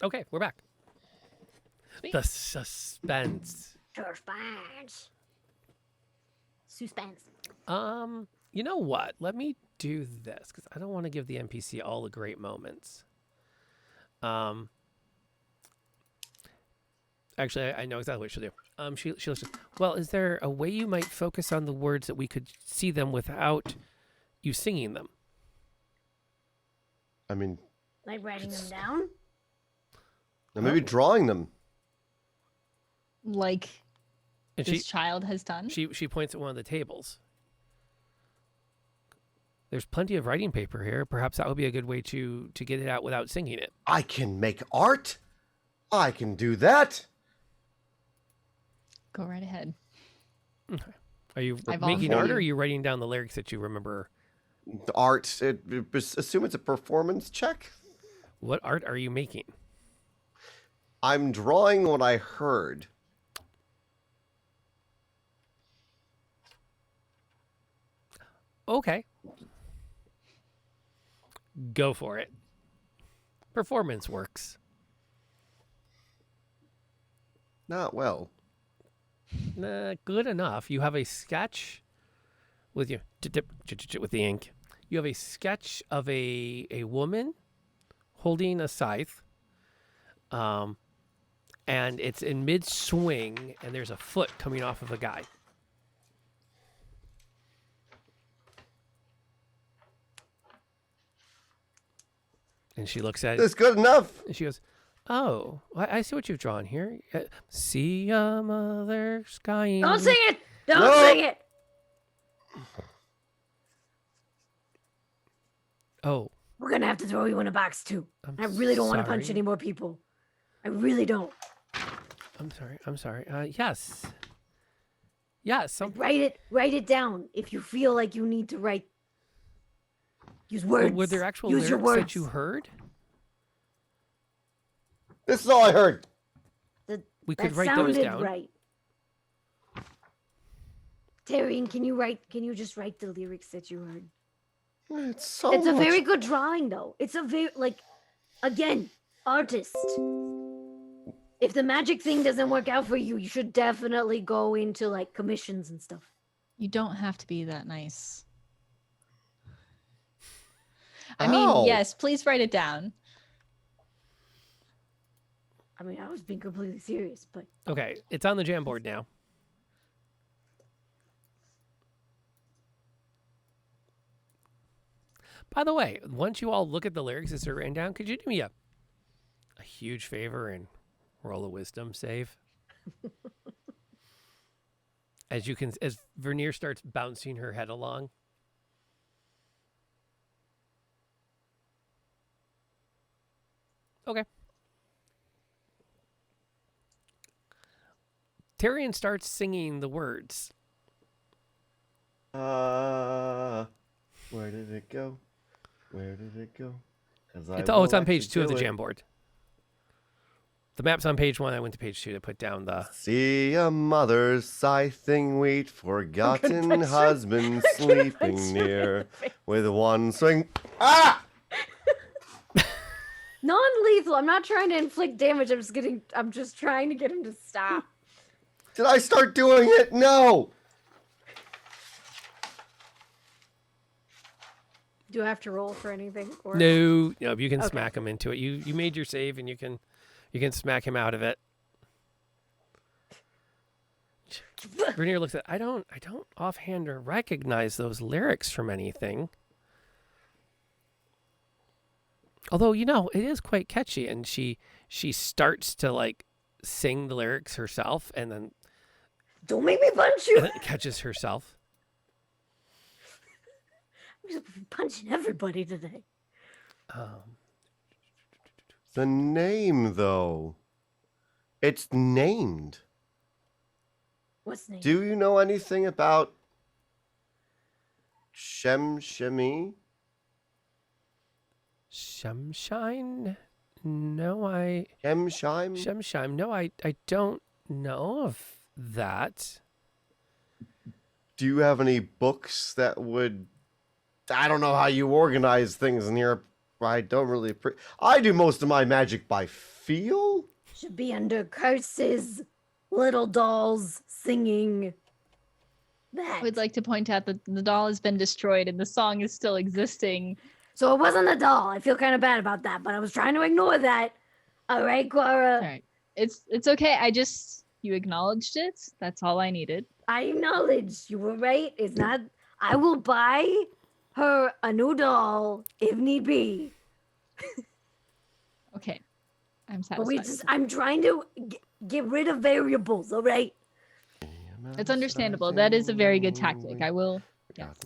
Okay, we're back. Sweet. The suspense. Suspense. You know what? Let me do this because I don't want to give the NPC all the great moments. Actually, I know exactly what she'll do. She looks. Well, is there a way you might focus on the words that we could see them without you singing them? I mean, Like writing them down? maybe drawing them. Like And this child has done. she points at one of the tables. There's plenty of writing paper here. Perhaps that would be a good way to get it out without singing it. I can make art. I can do that. Go right ahead. Okay. Are you I making art, volunteer. or are you writing down the lyrics that you remember? The art. Assume it's a performance check. What art are you making? I'm drawing what I heard. Okay. Go for it. Performance works. Not well. Good enough. You have a sketch with your with the ink. You have a sketch of a woman holding a scythe. And it's in mid swing, and there's a foot coming off of a guy. And she looks at it. That's good enough. And she goes, "Oh, I see what you've drawn here. See a mother skying." Don't sing it! Don't No. sing it! Oh, We're gonna have to throw you in a box too. I'm I really don't want to punch sorry. any more people. I really don't. I'm sorry. Yes. Yes. Write it down. If you feel like you need to write, use words. Were there actual use your lyrics words. that you heard? This is all I heard. We could That write those sounded down. right. Tyrion, can you just write the lyrics that you heard? It's so. It's a much- very good drawing though. It's a very again, artist. If the magic thing doesn't work out for you, you should definitely go into like commissions and stuff. You don't have to be that nice. I Ow. mean, yes, please write it down. I mean, I was being completely serious, but Okay, it's on the jam board now. By the way, once you all look at the lyrics as they're written down, could you do me a huge favor and roll a wisdom save? As Vernier starts bouncing her head along. Okay. Tyrion starts singing the words. Where did it go? Where did it go? It's on page 2 of the Jamboard. The map's on page 1. I went to page 2 to put down the... See a mother's scything wheat, forgotten picture- husband I'm gonna sleeping punch you in near, the face. with one swing. Ah! non-lethal. I'm not trying to inflict damage. I'm just trying to get him to stop. Did I start doing it? No! Do I have to roll for anything? Or... No, you can Okay. smack him into it. You made your save, and you can smack him out of it. Vernier looks at. I don't offhand recognize those lyrics from anything. Although it is quite catchy, and she starts to like sing the lyrics herself, and then Don't make me punch you. catches herself. I'm just punching everybody today. The name, though. It's named. What's the name? Do you know anything about Shemshime? Shemshine? No, Shemshime? Shemshime. No, I don't know of that. Do you have any books that would... I don't know how you organize things in your I don't really. I do most of my magic by feel. Should be under curses, little dolls singing. That. I would like to point out that the doll has been destroyed and the song is still existing. So it wasn't a doll. I feel kind of bad about that, but I was trying to ignore that. All right, Cora. All right. It's okay. You acknowledged it. That's all I needed. I acknowledge you were right. It's not. I will buy her a new doll if need be. Okay. I'm But we satisfied. I'm trying to get rid of variables. All right. It's understandable. That is a very good tactic. I will. Yes.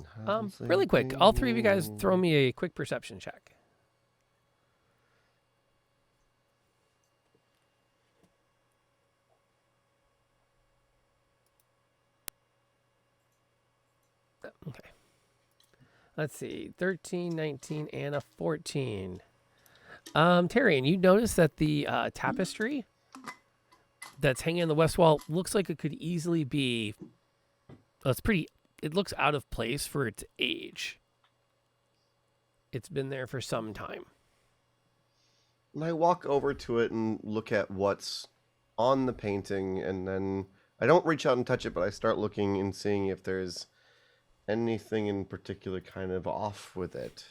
Really quick, all three of you guys throw me a quick perception check. Okay. Let's see. 13, 19, and a 14. Tyrion, you notice that the tapestry that's hanging on the west wall looks like it could easily be... It looks out of place for its age. It's been there for some time. And I walk over to it and look at what's on the painting, and then I don't reach out and touch it, but I start looking and seeing if there's anything in particular kind of off with it.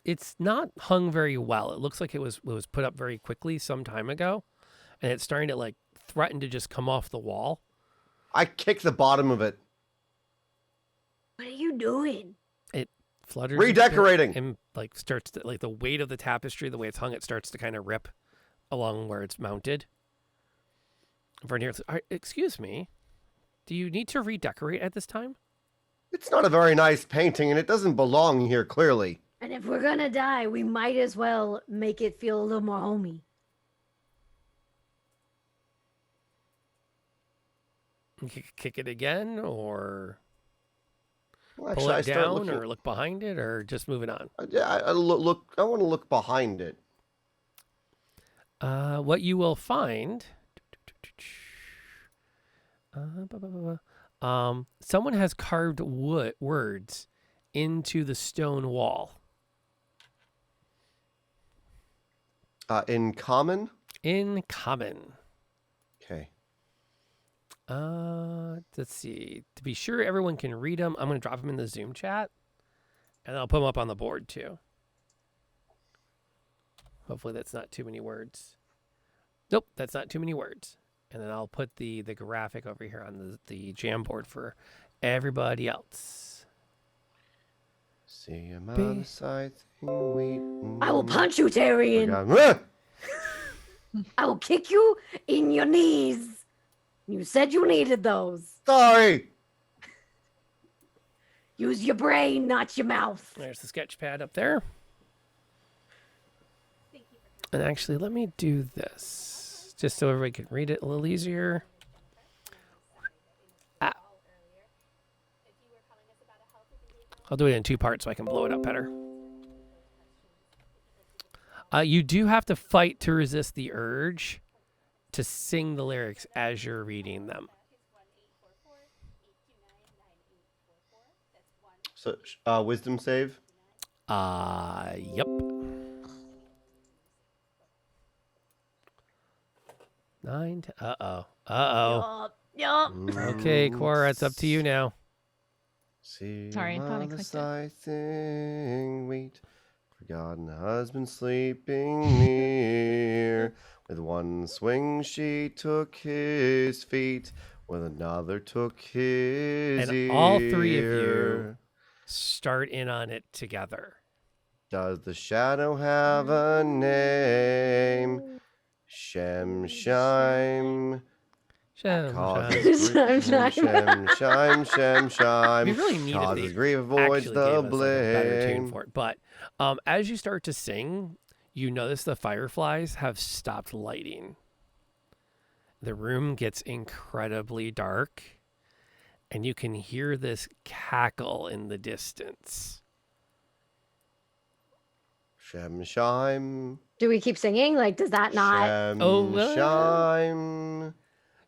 It's not hung very well. It looks like it was put up very quickly some time ago, and it's starting to like threaten to just come off the wall. I kick the bottom of it. What are you doing? It flutters Redecorating. and like starts to, like the weight of the tapestry, the way it's hung, it starts to kind of rip along where it's mounted. Vernier, excuse me, do you need to redecorate at this time? It's not a very nice painting, and it doesn't belong here, clearly. And if we're gonna die, we might as well make it feel a little more homey. Kick it again, or Well, pull actually, I it start down, looking. or look behind it, or just moving on? I look. I want to look behind it. What you will find... someone has carved words into the stone wall. In common. In common. Okay. Let's see. To be sure everyone can read them, I'm going to drop them in the Zoom chat, and I'll put them up on the board too. Hopefully that's not too many words. Nope, that's not too many words. And then I'll put the graphic over here on the Jamboard for everybody else. See him on the side, waiting. I will punch you, Tyrion. Ah! I will kick you in your knees. You said you needed those. Sorry. Use your brain, not your mouth. There's the sketch pad up there. And actually, let me do this, just so everybody can read it a little easier. I'll do it in two parts so I can blow it up better. You do have to fight to resist the urge to sing the lyrics as you're reading them. So, wisdom save. Yep. 9. Uh-oh. Yup. Okay, Quora, it's up to you now. See Sorry, I thought I mother clicked it. sighing, wait, forgotten husband sleeping near. With one swing she took his feet, with another took his And ear. all three of you start in on it together. Does the shadow have a name? Shemshime. Causes Shemshime. We really needed Causes these. grief, avoids Actually the gave us, like, a better tune blame. for it. But as you start to sing, you notice the fireflies have stopped lighting. The room gets incredibly dark, and you can hear this cackle in the distance. Shemshime. Do we keep singing? Like, does that not? Shemshime.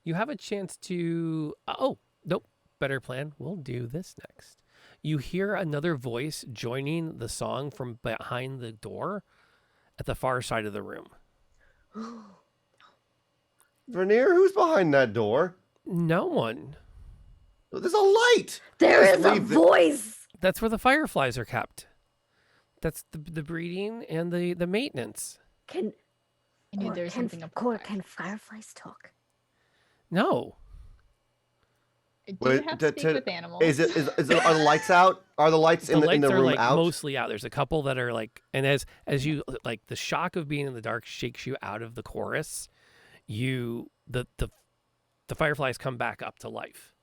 You have a chance to... oh, nope. Better plan. We'll do this next. You hear another voice joining the song from behind the door at the far side of the room. Vernier, who's behind that door? No one. There's a light. There Just is a leave it. voice. That's where the fireflies are kept. That's the breeding and the maintenance. Can I knew there was something up. can fireflies talk? No. Do Wait, you have to speak with animals? Are the lights out? Are the lights The in lights the are room like out? mostly out. There's a couple that are like, and as you like, the shock of being in the dark shakes you out of the chorus. The fireflies come back up to life,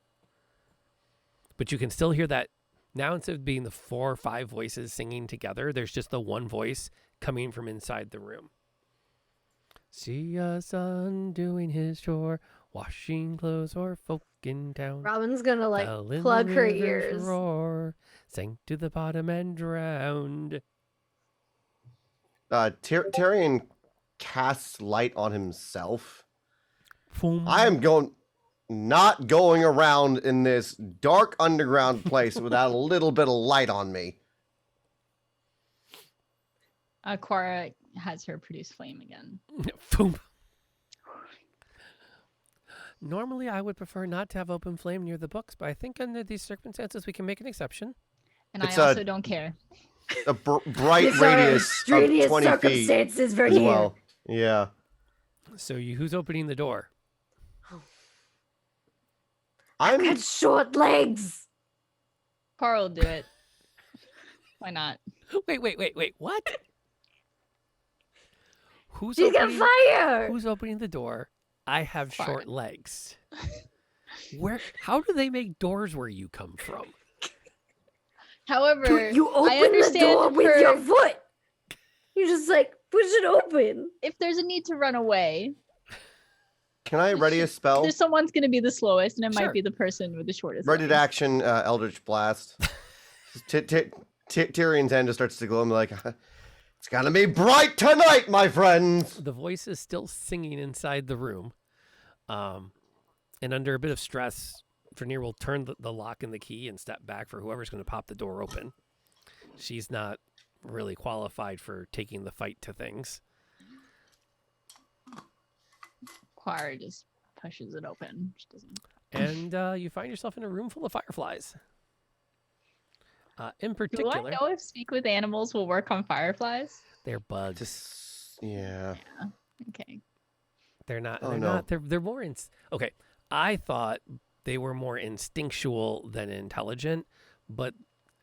but you can still hear that now. Instead of being the 4 or 5 voices singing together, there's just the one voice coming from inside the room. See a son doing his chore, washing clothes or folk in town. Robin's gonna like Fell in the plug her river's ears. Roar, sank to the bottom and drowned. Tyrion casts light on himself. Boom. I am not going around in this dark underground place without a little bit of light on me. Quara has her produce flame again. Boom. Normally, I would prefer not to have open flame near the books, but I think under these circumstances, we can make an exception. And It's I also don't care. A bright These are radius of extraneous 20 feet circumstances, as Vernier. well. Yeah. So, who's opening the door? I've got short legs. Carl will do it. Why not? Wait. What? Who's She's got fire. Who's opening the door? I have Fire. short legs. How do they make doors where you come from? However, You I open the understand door with her- your foot. You just like push it open. if there's a need to run away, Can I ready a spell? there's someone's going to be the slowest, and it Sure. might be the person with the shortest. Ready to legs. action, Eldritch Blast. Tyrion's hand just starts to glow. I'm like, it's gonna be bright tonight, my friends. The voice is still singing inside the room. And under a bit of stress, Vernier will turn the lock and the key and step back for whoever's going to pop the door open. She's not really qualified for taking the fight to things. Quara just pushes it open. She doesn't. And you find yourself in a room full of fireflies. In Do particular, I know if speak with animals will work on fireflies? they're bugs. Just yeah. Okay. They're not. Oh, They're no. not. They're more. Okay, I thought they were more instinctual than intelligent, but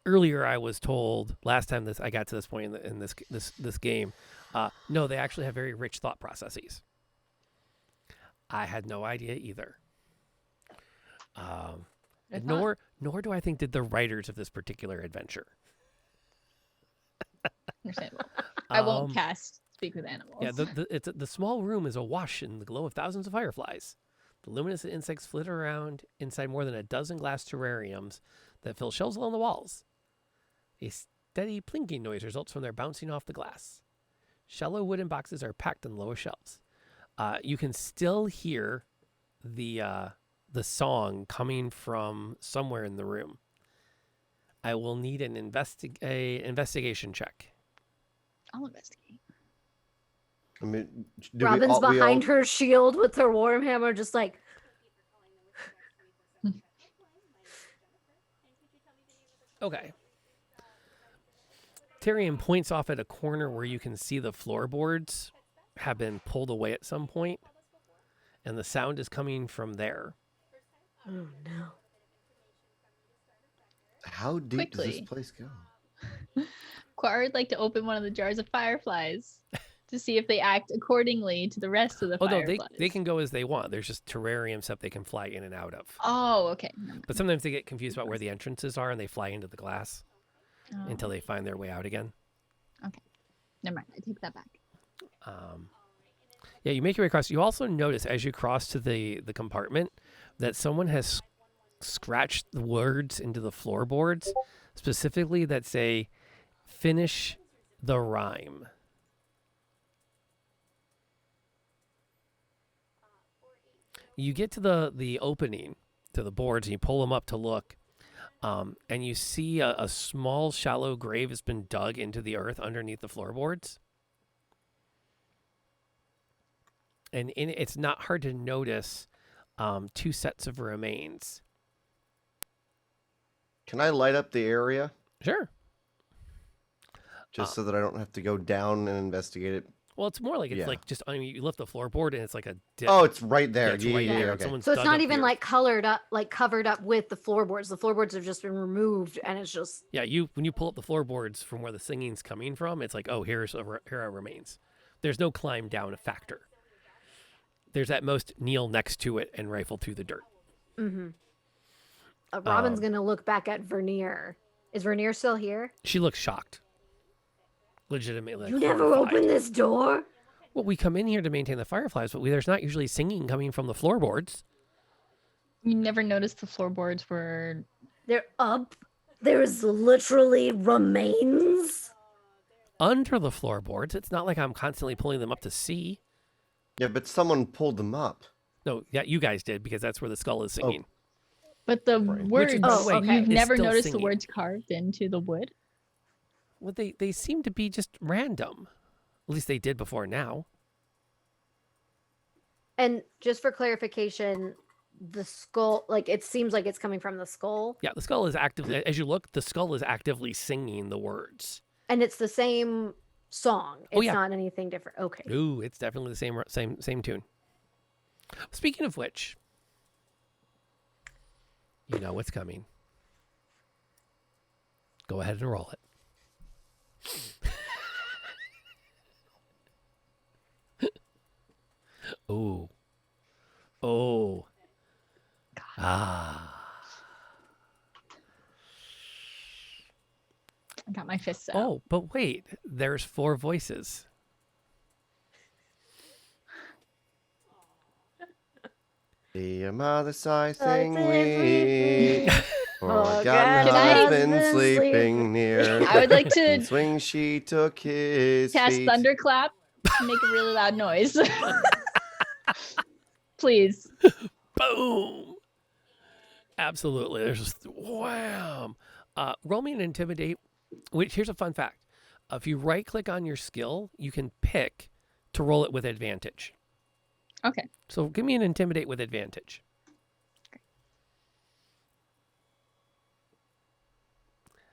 earlier I was told last time I got to this point in this game, no, they actually have very rich thought processes. I had no idea either. I thought- Nor do I think did the writers of this particular adventure. Understandable. I won't Um, cast speak with animals. Yeah, the small room is awash in the glow of thousands of fireflies. The luminous insects flitter around inside more than a dozen glass terrariums that fill shelves along the walls. A steady plinking noise results from their bouncing off the glass. Shallow wooden boxes are packed on the lowest shelves. You can still hear the song coming from somewhere in the room. I will need an investigation check. I'll investigate. I mean, do Robin's we all, behind her shield with her warm hammer, just like Okay. Tyrion points off at a corner where you can see the floorboards have been pulled away at some point, and the sound is coming from there. oh no. How deep does Quickly. this place go? Quara would like to open one of the jars of fireflies to see if they act accordingly to the rest of the Oh no, fireflies. they can go as they want. There's just terrarium stuff they can fly in and out of. Oh, okay. But sometimes they get confused about where the entrances are and they fly into the glass Oh, until they find their way out again. never mind. I take that back. Yeah, you make your way across. You also notice as you cross to the compartment that someone has scratched the words into the floorboards, specifically that say, "Finish the rhyme." You get to the opening, to the boards, and you pull them up to look. And you see a small, shallow grave has been dug into the earth underneath the floorboards. And it's not hard to notice 2 sets of remains. Can I light up the area Sure. just so that I don't have to go down and investigate it? Well, it's more like it's Yeah. like just, I mean, you lift the floorboard and it's like a dip. Oh, it's right there. Yeah, it's right there. Okay. Someone's So it's dug not up even the like earth. colored up, like covered up with the floorboards. The floorboards have just been removed, and it's just Yeah, when you pull up the floorboards from where the singing's coming from, it's like, oh, here are remains. There's no climb down factor. There's at most kneel next to it and rifle through the dirt. Robin's gonna look back at Vernier. Is Vernier still here? She looks shocked. Legitimately. Like, You never horrified. opened this door? Well, we come in here to maintain the fireflies, but there's not usually singing coming from the floorboards. You never noticed the floorboards were. They're up. There's literally remains. Under the floorboards, it's not like I'm constantly pulling them up to see. Yeah, but someone pulled them up. No, yeah, you guys did because that's where the skull is singing. But the Right. words. Which, by the way, okay. You've is never still noticed singing. the words carved into the wood. Well, they seem to be just random. At least they did before now. And just for clarification, the skull, like it seems like it's coming from the skull, Yeah, the skull is actively, as you look, the skull is actively singing the words. and it's the same song. It's Oh, yeah. not anything different. Okay. Ooh, it's definitely the same tune. Speaking of which, you know what's coming. Go ahead and roll it. Ooh. Oh. Ah. I got my fists out. Oh, but wait, there's 4 voices. The mother sigh That's sing we. everything. For Oh, God God, has can been I- sleeping near. I would like And to swing she took his cast feet. thunderclap to make a really loud noise. Please. Boom. Absolutely. There's just wham. Roll me an intimidate. Which here's a fun fact. If you right click on your skill, you can pick to roll it with advantage. Okay. So give me an intimidate with advantage.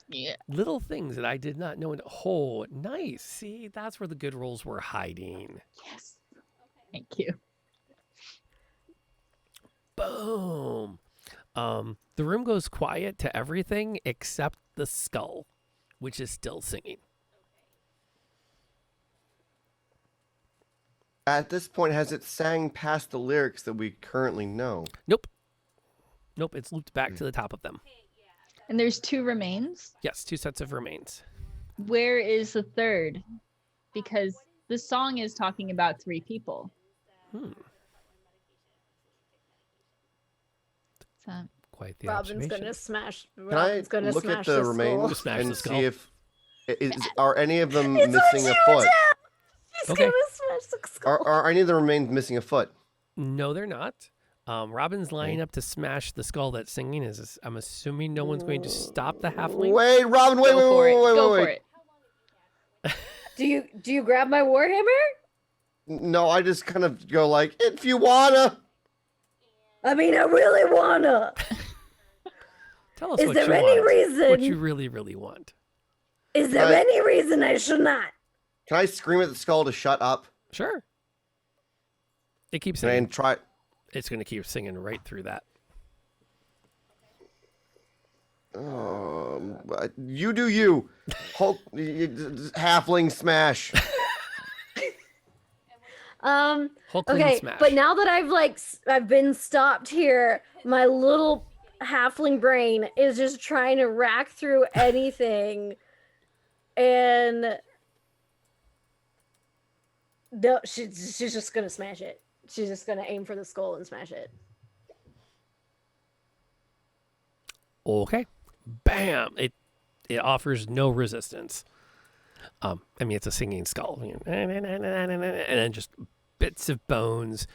Yeah. Little things that I did not know. Oh, nice. See, that's where the good rolls were hiding. Yes. Thank you. Boom. The room goes quiet to everything except the skull, which is still singing. At this point, has it sang past the lyrics that we currently know? Nope. Nope, it's looped back to the top of them. And there's 2 remains. Yes, 2 sets of remains. Where is the third? Because the song is talking about 3 people. Hmm. So, Quite the Robin's observation. gonna smash. Can I Robin's gonna look smash at the skull. remains Smash the and skull. see if are any of them It's what missing a she would foot? do. She's Okay. gonna smash the skull. Are any of the remains missing a foot? No, they're not. Robin's lining up to smash the skull that's singing. I'm assuming no one's going to stop the halfling. Wait, Robin, wait, go wait, for wait, it. wait, Go wait, for wait. it. Do you grab my warhammer? No, I just kind of go like, if you wanna. I mean, I really wanna. Tell us Is what there you any want. reason? What you really, really want. Is there Right. any reason I should not? Can I scream at the skull to shut up? Sure. It keeps Can I singing. try? It's going to keep singing right through that. You do you. Hulk, halfling smash. Hulkling Okay, smash. but now that I've been stopped here, my little halfling brain is just trying to rack through anything, and no, she's just gonna smash it. She's just gonna aim for the skull and smash it. Okay. Bam. It offers no resistance. I mean, it's a singing skull. And then just bits of bones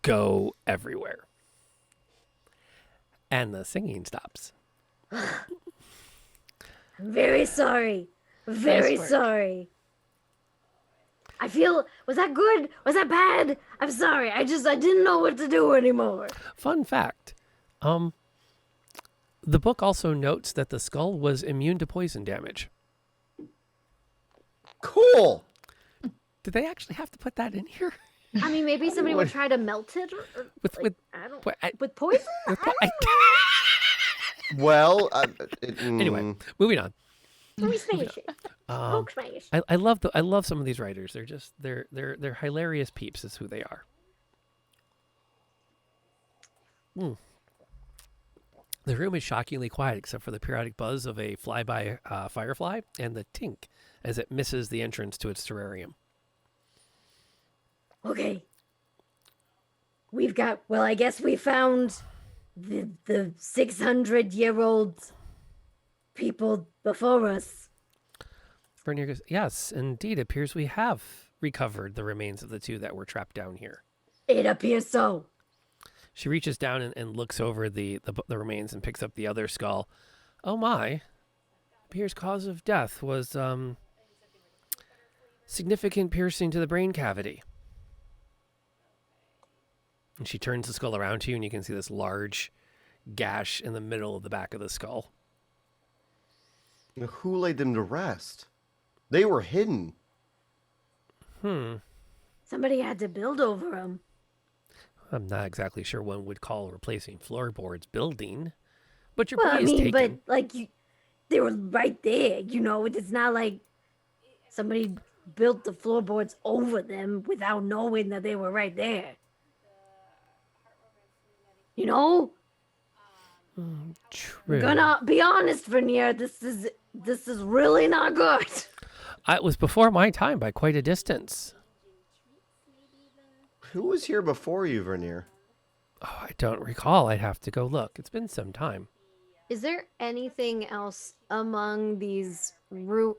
go everywhere. And the singing stops. I'm very sorry. Very work. sorry. I feel, was that good? Was that bad? I'm sorry. I didn't know what to do anymore. Fun fact. The book also notes that the skull was immune to poison damage. Cool. Did they actually have to put that in here? I mean, maybe somebody would What? try to melt it or With- like, with- I don't, What, with poison? Well, anyway, moving on. We smash it. Um, Poke smash. I love some of these writers. They're just they're hilarious peeps. Is who they are. The room is shockingly quiet except for the periodic buzz of a flyby firefly and the tink as it misses the entrance to its terrarium. Okay. We've got, well, I guess we found the 600-year-old people before us. Vernier goes, yes, indeed, it appears we have recovered the remains of the two that were trapped down here. It appears so. She reaches down and looks over the remains and picks up the other skull. Oh my. Appears cause of death was significant piercing to the brain cavity. And she turns the skull around to you and you can see this large gash in the middle of the back of the skull. Who laid them to rest? They were hidden. Somebody had to build over them. I'm not exactly sure one would call replacing floorboards building, but your Well, point I mean, is taken. but like they were right there. It's not like somebody built the floorboards over them without knowing that they were right there. True. Gonna be honest, Vernier. This is really not good. It was before my time by quite a distance. Who was here before you, Vernier? Oh, I don't recall. I'd have to go look. It's been some time. Is there anything else among these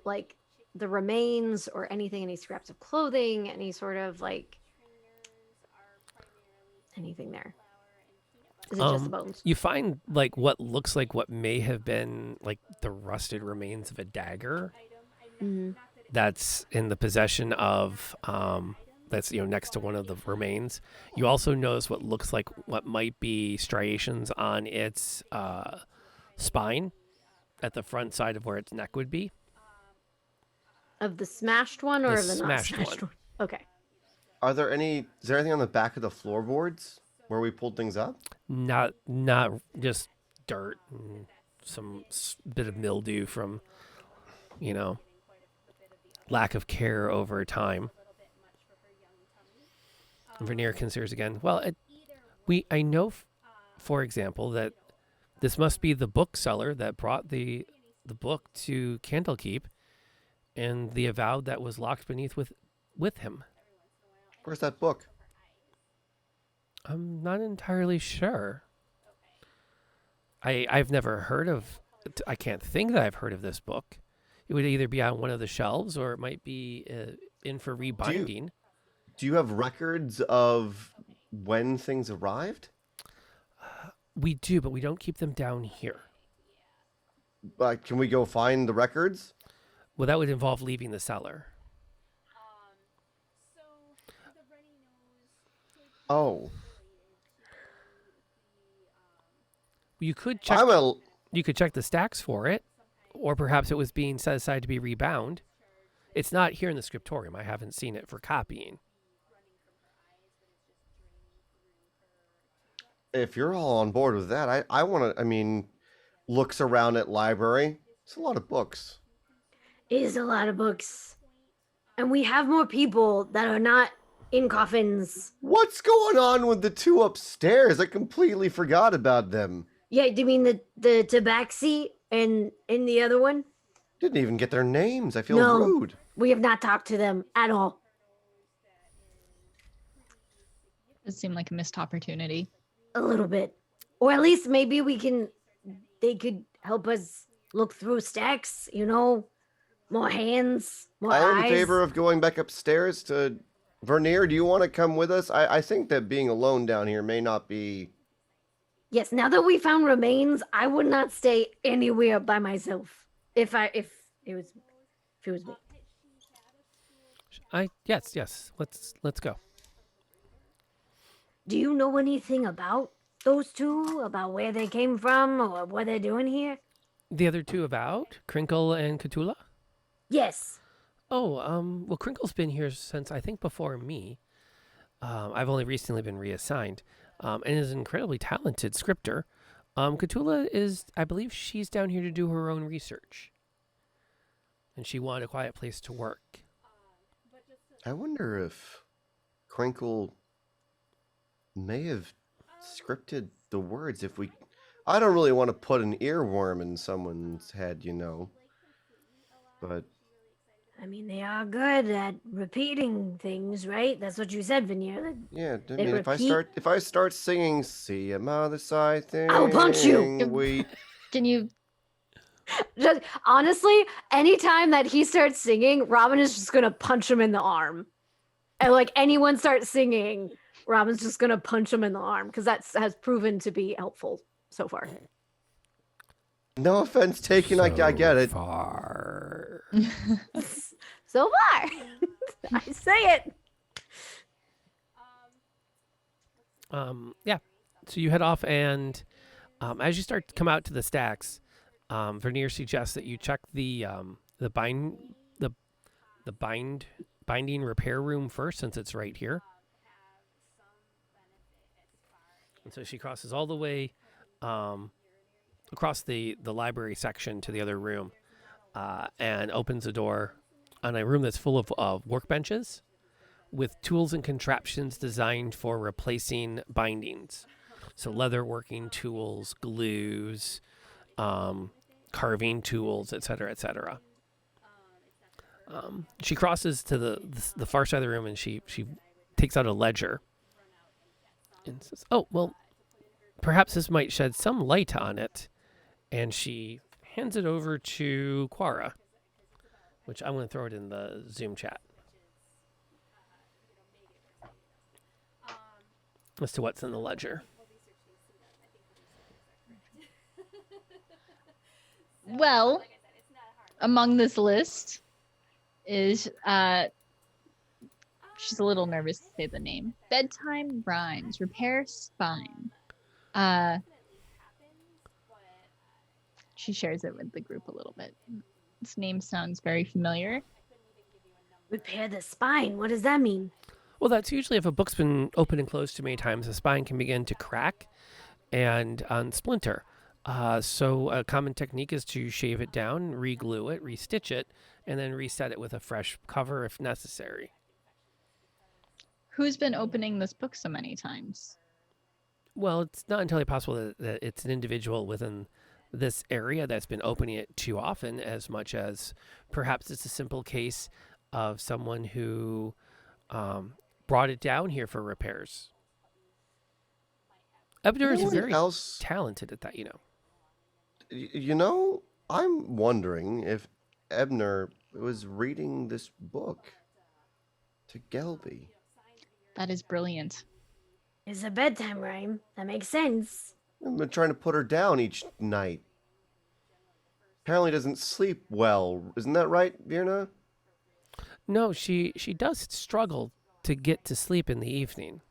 like the remains or anything, any scraps of clothing, any sort of like anything there? Is it just the bones? You find like what looks like what may have been like the rusted remains of a dagger that's in the possession of that's next to one of the remains. You also notice what looks like what might be striations on its spine at the front side of where its neck would be. Of the smashed one or The of the not smashed smashed one. one? Okay. Is there anything on the back of the floorboards where we pulled things up? Not just dirt and some bit of mildew from lack of care over time. Vernier considers again. Well, I know, for example, that this must be the bookseller that brought the book to Candlekeep, and the avowed that was locked beneath with him. Where's that book? I'm not entirely sure. I've never heard of. I can't think that I've heard of this book. It would either be on one of the shelves or it might be in for rebinding. Do you have records of when things arrived? We do, but we don't keep them down here. Can we go find the records? Well, that would involve leaving the cellar. Oh. You could check. You could check the stacks for it, or perhaps it was being set aside to be rebound. It's not here in the scriptorium. I haven't seen it for copying. If you're all on board with that, I want to, looks around at library. It's a lot of books. It is a lot of books. And we have more people that are not in coffins. What's going on with the two upstairs? I completely forgot about them. Yeah, do you mean the tabaxi and the other one? Didn't even get their names. I feel No. rude. We have not talked to them at all. It seemed like a missed opportunity. A little bit. Or at least maybe they could help us look through stacks, more hands, more I'm eyes. in favor of going back upstairs to Vernier. Do you want to come with us? I think that being alone down here may not be Yes, now that we found remains, I would not stay anywhere by myself. If it was me. Yes. Let's go. Do you know anything about those two? About where they came from or what they're doing here? The other two about Crinkle and Cthulhu? Yes. Oh, well, Crinkle's been here since I think before me. I've only recently been reassigned, and is an incredibly talented scripter. Cthulhu is, I believe, she's down here to do her own research, and she wanted a quiet place to work. I wonder if Crinkle may have scripted the words. If we, I don't really want to put an earworm in someone's head, but I mean, they are good at repeating things, right? That's what you said, Veneer. yeah, I They mean, if I start singing "See a mother side thing," I'll punch you. We Can you? Just honestly, anytime that he starts singing, Robin is just gonna punch him in the arm. And like anyone starts singing, Robin's just gonna punch him in the arm because that has proven to be helpful so far. no offense taken. I get it. Far. So far, I say it. Yeah. So you head off, and as you start to come out to the stacks, Vernier suggests that you check the binding repair room first, since it's right here. And so she crosses all the way across the library section to the other room, and opens a door on a room that's full of workbenches with tools and contraptions designed for replacing bindings. So leather working tools, glues, carving tools, etc., etc. She crosses to the far side of the room, and she takes out a ledger and says, "Oh, well, perhaps this might shed some light on it." And she hands it over to Quara, which I'm going to throw it in the Zoom chat as to what's in the ledger. Well, among this list is she's a little nervous to say the name. Bedtime Rhymes, Repair Spine. She shares it with the group a little bit. This name sounds very familiar. Repair the spine. What does that mean? Well, that's usually if a book's been opened and closed too many times, the spine can begin to crack and splinter. So a common technique is to shave it down, re-glue it, re-stitch it, and then reset it with a fresh cover if necessary. Who's been opening this book so many times? Well, it's not entirely possible that it's an individual within this area that's been opening it too often, as much as perhaps it's a simple case of someone who brought it down here for repairs. Ebner is very talented at that, I'm wondering if Ebner was reading this book to Gelby. That is brilliant. It's a bedtime rhyme. That makes sense. I've been trying to put her down each night. Apparently doesn't sleep well. Isn't that right, Virna? No, she does struggle to get to sleep in the evening.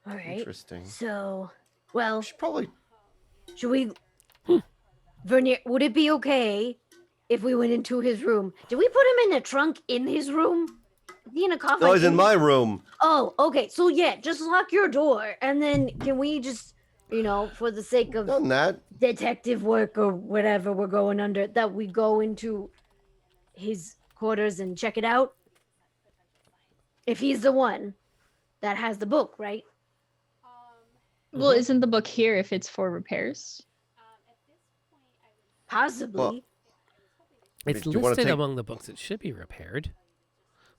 All right. Interesting. So, well, She probably... should we... Vernier, would it be okay if we went into his room? Did we put him in a trunk in his room? Is he in a coffin? No, he's in my room. Oh, okay. So yeah, just lock your door, and then can we just, for the sake of Done that. detective work or whatever we're going under, that we go into his quarters and check it out? If he's the one that has the book, right? Well, isn't the book here if it's for repairs? Possibly. Well, It's do you wanna listed take- among the books that should be repaired,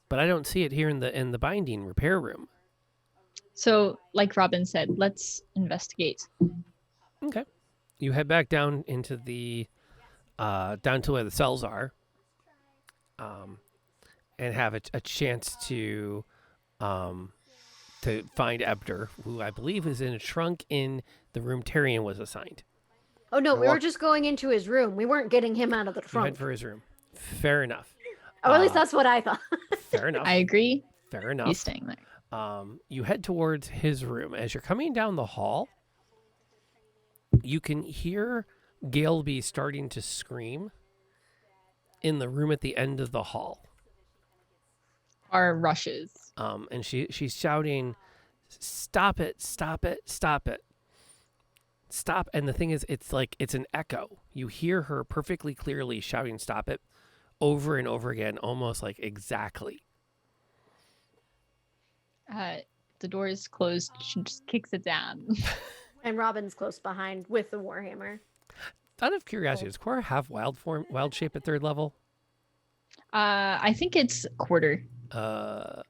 but I don't see it here in the binding repair room. So, like Robin said, let's investigate. Okay. You head back down into the down to where the cells are, and have a chance to to find Ebner, who I believe is in a trunk in the room Tyrion was assigned. Oh no, I we were walk- just going into his room. We weren't getting him out of the You trunk. head for his room. Fair enough. Or at least that's what I thought. Fair enough. I agree. Fair He's enough. staying there. You head towards his room. As you're coming down the hall, you can hear Galeby starting to scream in the room at the end of the hall. Our rushes. And she's shouting, "Stop it! Stop it! Stop it! Stop!" And the thing is, it's like it's an echo. You hear her perfectly clearly shouting, "Stop it!" over and over again, almost like exactly. The door is closed. She just kicks it down. And Robin's close behind with the warhammer. Out of curiosity, does Cora have wild shape at 3rd level? I think it's quarter. Uh,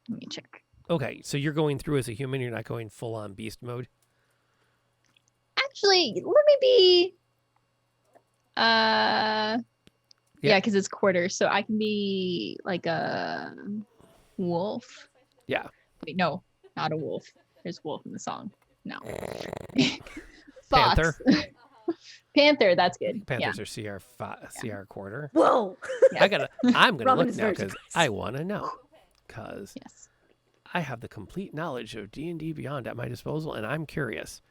Let me check. okay, so you're going through as a human. You're not going full on beast mode. Actually, let me be. Yeah, because it's quarter, so I can be like a wolf. Yeah. Wait, no, not a wolf. There's wolf in the song. No. Panther. Fox. Panther. That's good. Panthers are CR quarter. Whoa! Yeah. I'm gonna Robin look is now very because surprised. I want to know. Because Yes. I have the complete knowledge of D&D Beyond at my disposal, and I'm curious.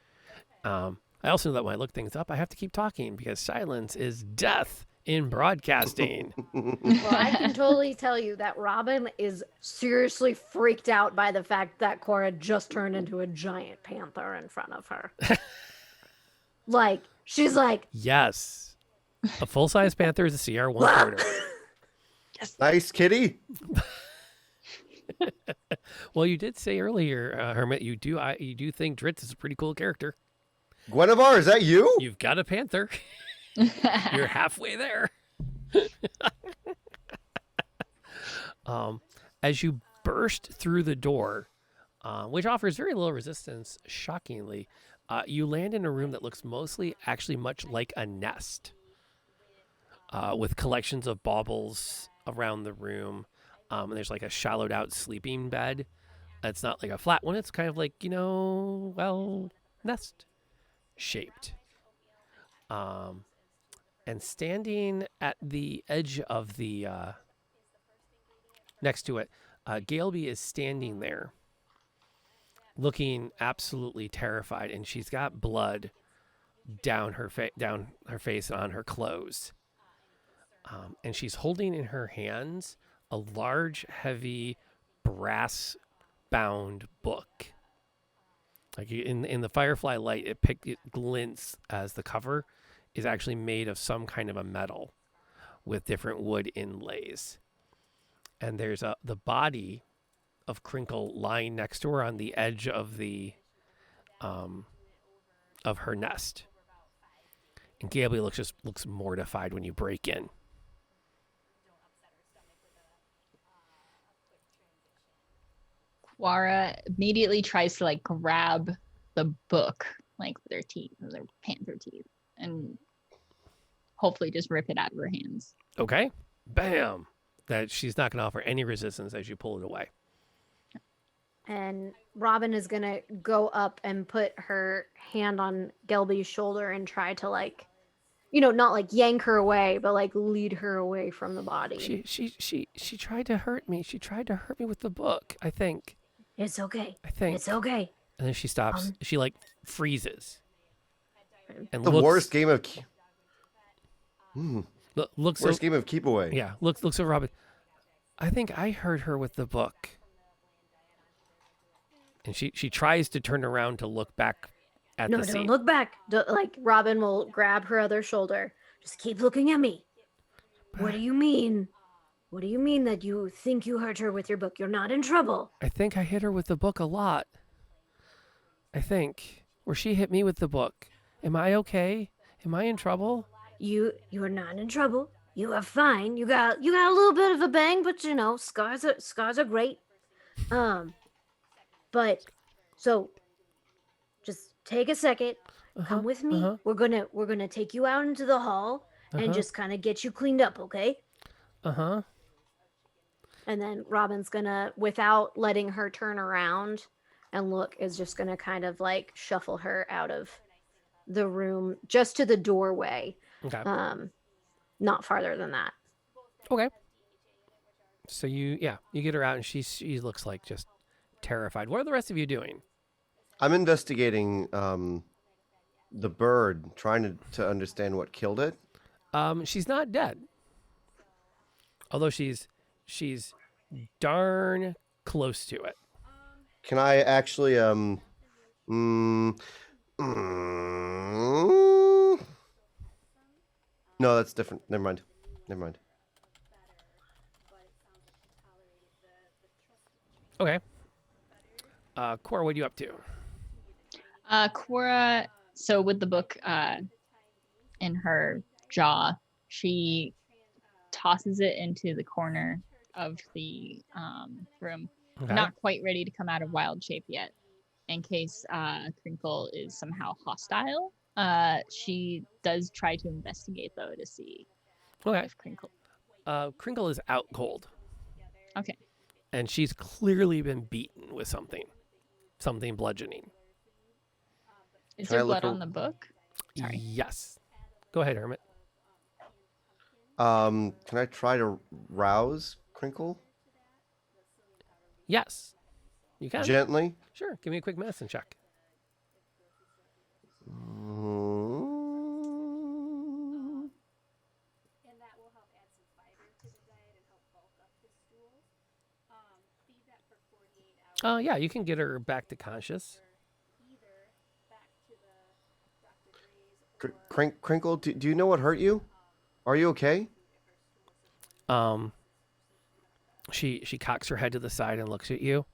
I also know that when I look things up, I have to keep talking because silence is death in broadcasting. Well, I can totally tell you that Robin is seriously freaked out by the fact that Cora just turned into a giant panther in front of her. Like, she's like, Yes. A full-size panther is a CR 1 quarter. Nice kitty. Well, you did say earlier, Hermit, you do think Dritz is a pretty cool character. Guinevere, is that you? You've got a panther. You're halfway there. As you burst through the door, which offers very little resistance, shockingly, you land in a room that looks mostly actually much like a nest, with collections of baubles around the room. And there's like a shallowed out sleeping bed. It's not like a flat one. It's kind of like, nest shaped. And standing at the edge of the, next to it, Galeby is standing there looking absolutely terrified, and she's got blood down her face and on her clothes. And she's holding in her hands a large, heavy, brass-bound book. Like in the firefly light, it glints as the cover is actually made of some kind of a metal with different wood inlays. And there's the body of Crinkle lying next to her on the edge of the of her nest. And Gabriel looks mortified when you break in. Quara immediately tries to like grab the book like with their teeth, with their panther teeth, and hopefully just rip it out of her hands. Okay. Bam. That she's not going to offer any resistance as you pull it away. and Robin is gonna go up and put her hand on Gelby's shoulder and try to like, not like yank her away, but like lead her away from the body. She tried to hurt me. She tried to hurt me with the book, I think. It's okay. I think. It's okay. And then she stops. She like freezes. And The looks, worst game of looks worst game of keep away. Yeah, looks at Robin. I think I heard her with the book. And she tries to turn around to look back at No, the don't scene. look back. Like Robin will grab her other shoulder. Just keep looking at me. What do you mean? What do you mean that you think you hurt her with your book? You're not in trouble. I think I hit her with the book a lot. I think. Or she hit me with the book. Am I okay? Am I in trouble? You're not in trouble. You are fine. You got a little bit of a bang, but scars are great. But so just take a second. Come with me. We're gonna take you out into the hall and just kind of get you cleaned up, okay? And then Robin's gonna, without letting her turn around and look, is just gonna kind of like shuffle her out of the room just to the doorway. Okay. Not farther than that. Okay. So you get her out, and she looks like just terrified. What are the rest of you doing? I'm investigating the bird, trying to understand what killed it. She's not dead, although she's darn close to it. Can I actually no, that's different. Never mind. Okay. Cora, what are you up to? Cora, so with the book in her jaw, she tosses it into the corner of the room. Okay. Not quite ready to come out of wild shape yet, in case Crinkle is somehow hostile. She does try to investigate though to see Okay. if Crinkle. Crinkle is out cold, Okay. and she's clearly been beaten with something bludgeoning. Is Can I there look blood ar- on the book? Sorry. Yes. Go ahead, Hermit. Can I try to rouse Crinkle Yes. You can. gently? Sure. Give me a quick medicine check. Yeah, you can get her back to conscious. Crinkle, do you know what hurt you? Are you okay? She cocks her head to the side and looks at you,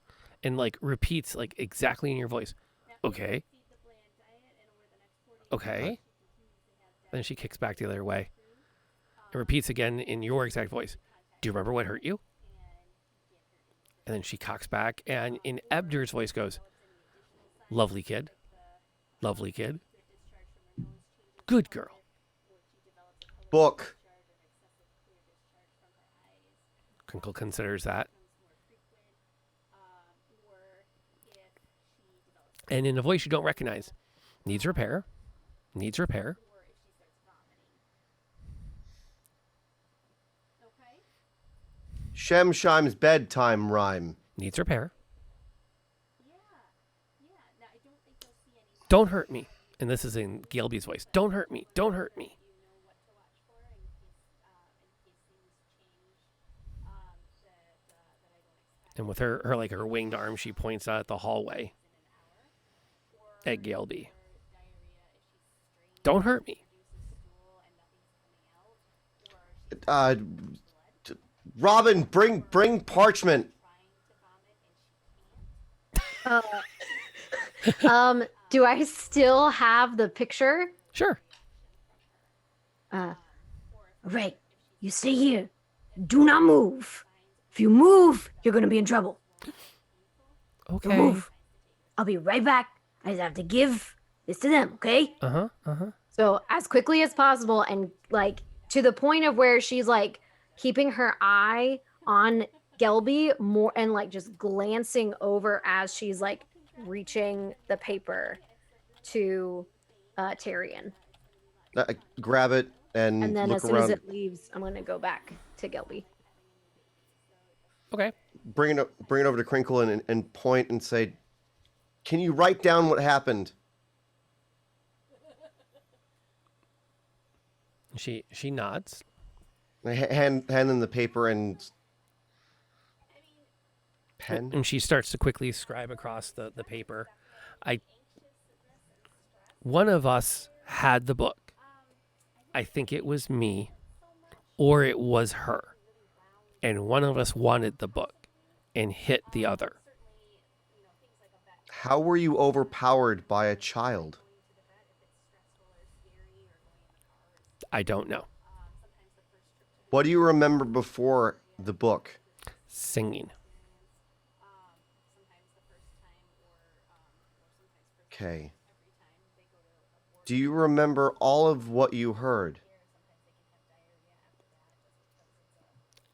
and like repeats like exactly in your voice. Okay. Okay. Then she kicks back the other way and repeats again in your exact voice. Do you remember what hurt you? And then she cocks back, and in Ebner's voice goes, "Lovely kid. Lovely kid. Good girl." Book. Crinkle considers that. And in a voice you don't recognize. Needs repair. Needs repair. Shemshime's bedtime rhyme. Needs repair. Don't hurt me. And this is in Gilby's voice. Don't hurt me. Don't hurt me. And with her like her winged arm, she points out at the hallway at Gilby. Don't hurt me. Robin, bring parchment. Do I still have the picture? Sure. Right. You stay here. Do not move. If you move, you're gonna be in trouble. Okay. Don't move. I'll be right back. I just have to give this to them, okay? So as quickly as possible, and like to the point of where she's like keeping her eye on Gelby more, and like just glancing over as she's like reaching the paper to Tyrion. Grab it and And then look as soon around. as it leaves, I'm gonna go back to Gelby. Okay. Bring it over to Crinkle and point and say, "Can you write down what happened?" She nods. Hand them the paper and pen. And she starts to quickly scribe across the paper. One of us had the book. I think it was me, or it was her. And one of us wanted the book and hit the other. How were you overpowered by a child? I don't know. What do you remember before the book? Singing. Okay. Do you remember all of what you heard?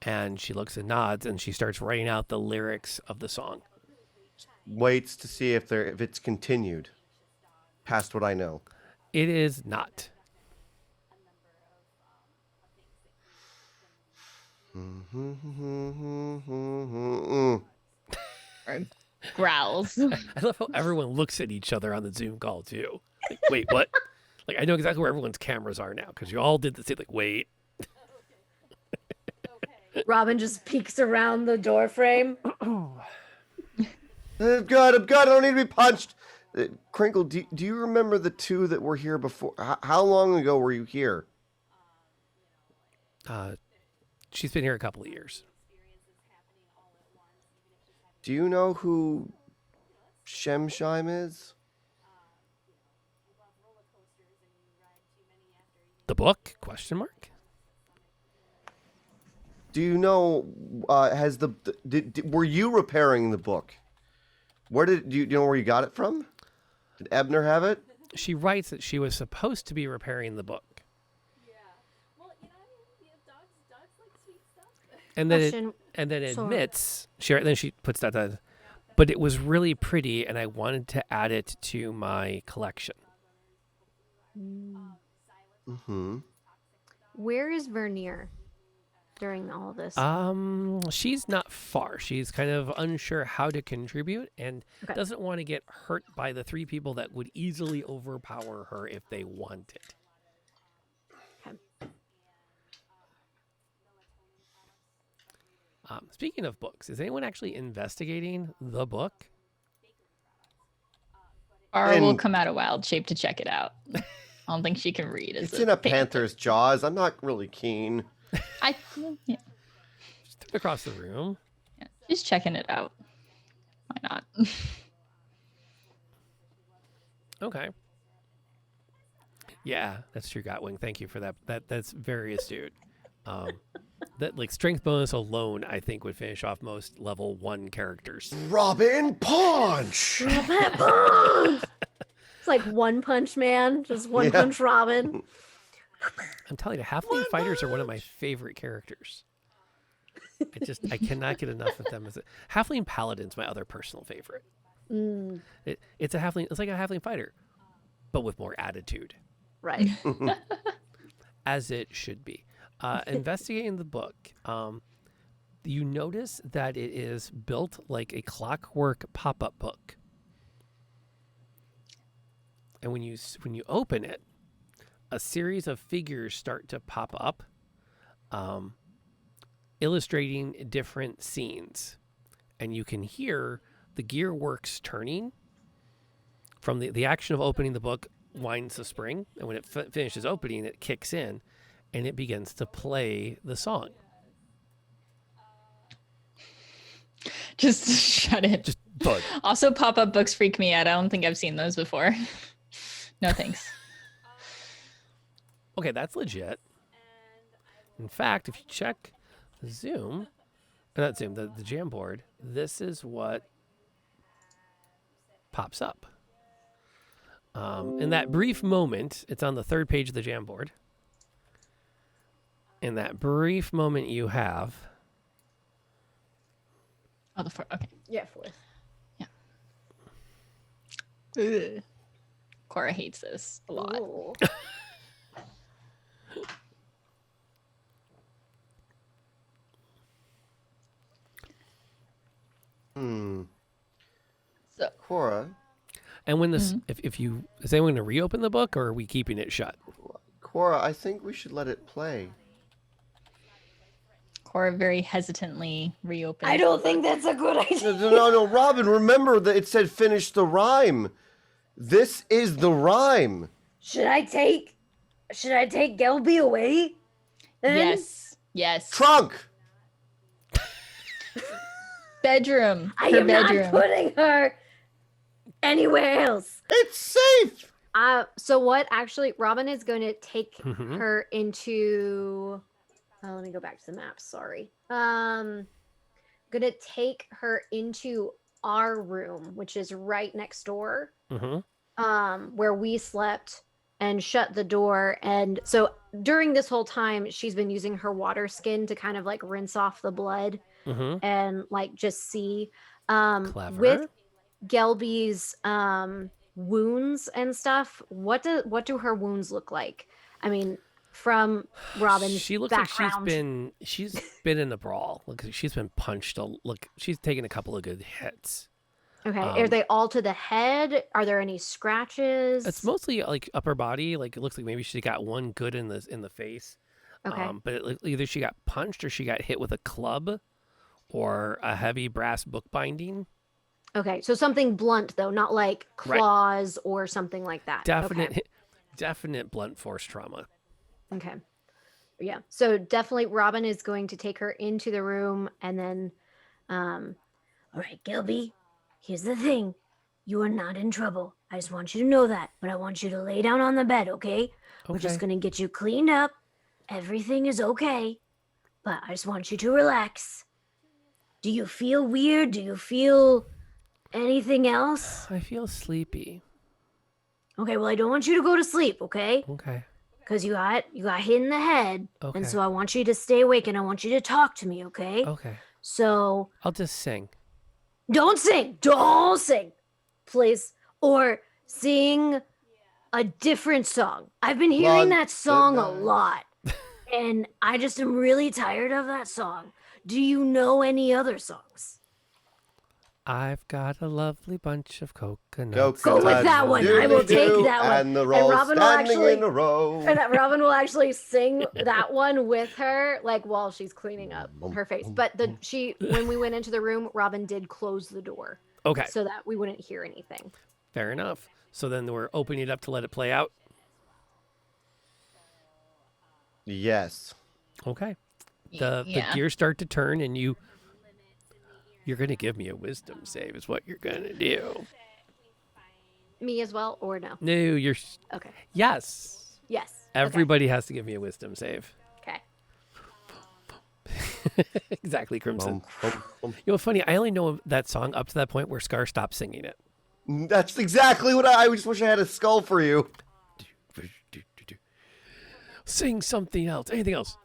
And she looks and nods, and she starts writing out the lyrics of the song. Waits to see if it's continued past what I know. It is not. Or growls. I love how everyone looks at each other on the Zoom call too. Like, wait, what? Like, I know exactly where everyone's cameras are now because you all did the same. Like, wait. Robin just peeks around the door frame. I'm good. I don't need to be punched. Crinkle, do you remember the two that were here before? How long ago were you here? She's been here a couple of years. Do you know who Shemshime is? The book? Question mark. Do you know? Were you repairing the book? Do you know where you got it from? Did Ebner have it? She writes that she was supposed to be repairing the book. And then Question. it Sorry. admits then she puts that, but it was really pretty, and I wanted to add it to my collection. Mm-hmm. Where is Vernier during all this? She's not far. She's kind of unsure how to contribute and Okay. doesn't want to get hurt by the three people that would easily overpower her if they wanted. Okay. Speaking of books, is anyone actually investigating the book? Or will come out of wild shape to check it out. I don't think she can read. It's in a panther's jaws. I'm not really keen. Yeah. Just across the room. Yeah, she's checking it out. Why not? Okay. Yeah, that's true, Gotwing. Thank you for that. That's very astute. That like strength bonus alone, I think, would finish off most level 1 characters. Robin Punch. It's like One Punch Man, just One Punch Robin. I'm telling you, halfling fighters are one of my favorite characters. I cannot get enough of them. Halfling paladin's my other personal favorite. It's a halfling. It's like a halfling fighter, but with more attitude, Right. as it should be. Investigating the book, you notice that it is built like a clockwork pop-up book, and when you open it, a series of figures start to pop up, illustrating different scenes, and you can hear the gearworks turning from the action of opening the book. Winds the spring, and when it finishes opening, it kicks in, and it begins to play the song. Just shut it. Just bud. Also, pop-up books freak me out. I don't think I've seen those before. No thanks. Okay, that's legit. In fact, if you check the Zoom, not Zoom, the Jamboard, this is what pops up. In that brief moment, it's on the 3rd page of the Jamboard. In that brief moment you have, Oh, the 4th. Okay. Yeah, 4th. Ugh. Cora hates this a lot. Ooh. So, Cora, and when this, if you, is anyone going to reopen the book, or are we keeping it shut? Cora, I think we should let it play. Cora very hesitantly reopens. I don't think that's a good idea. No, Robin, remember that it said finish the rhyme. This is the rhyme. Should I take Gelby away? Then? Yes. Trunk. Bedroom. I Her am bedroom. not putting her anywhere else. It's safe. So what actually Robin is going to take Mhm. her into let me go back to the map, sorry. Gonna take her into our room, which is right next door. Mm-hmm. Where we slept, and shut the door. And so during this whole time, she's been using her water skin to kind of like rinse off the blood Mm-hmm. and like just see. Clever. With Gelby's wounds and stuff, what do her wounds look like? I mean, from Robin's She looks background. like she's been in a brawl. Look, she's been punched. Look, she's taken a couple of good hits. Okay, are they all to the head? Are there any scratches? It's mostly like upper body. Like it looks like maybe she got one good in the face. Okay. But either she got punched or she got hit with a club or a heavy brass bookbinding. Okay, so something blunt though, not like Right. claws or something like that. Definite blunt force trauma. Okay. Yeah. So definitely Robin is going to take her into the room and then all right, Gilby, here's the thing. You are not in trouble. I just want you to know that. But I want you to lay down on the bed, okay? We're just gonna get you cleaned up. Everything is okay. But I just want you to relax. Do you feel weird? Do you feel anything else? I feel sleepy. Okay, well I don't want you to go to sleep, okay? Okay. Because you got hit in the head. Okay. And so I want you to stay awake and I want you to talk to me, okay? Okay. So I'll just sing. don't sing. Don't sing. Please. Or sing a different song. I've been hearing that song a lot. And I just am really tired of that song. Do you know any other songs? I've got a lovely bunch of coconuts. Go with that one. I will take that one. And the roll Robin will standing actually- in a row. And that Robin will actually sing that one with her, like while she's cleaning up her face. But when we went into the room, Robin did close the door Okay. so that we wouldn't hear anything. Fair enough. So then we're opening it up to let it play out. Yes. Okay. The gears start to turn and you're going to give me a wisdom save is what you're going to do. Me as well, or no? No, you're... Okay. Yes. Yes. Everybody has to give me a wisdom save. Okay. Exactly, Crimson. Bum, bum, bum. You know, funny, I only know that song up to that point where Scar stopped singing it. That's exactly what I just wish I had a skull for you. Sing something else. Anything else?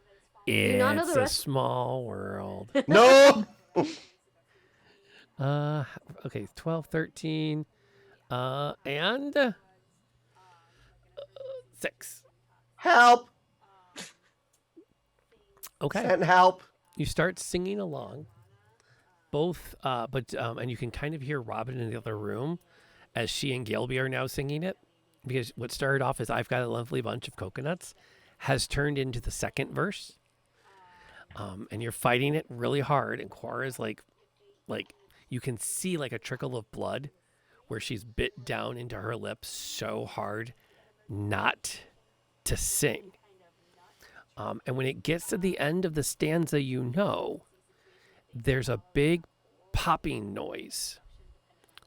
you not know It's the a rest? small world. No. Okay, 12, 13, and 6. Help. Okay. Send help. You start singing along. Both, and you can kind of hear Robin in the other room as she and Gilby are now singing it. Because what started off as I've got a lovely bunch of coconuts has turned into the second verse. And you're fighting it really hard. And Quara's like you can see like a trickle of blood where she's bit down into her lips so hard not to sing. And when it gets to the end of the stanza, there's a big popping noise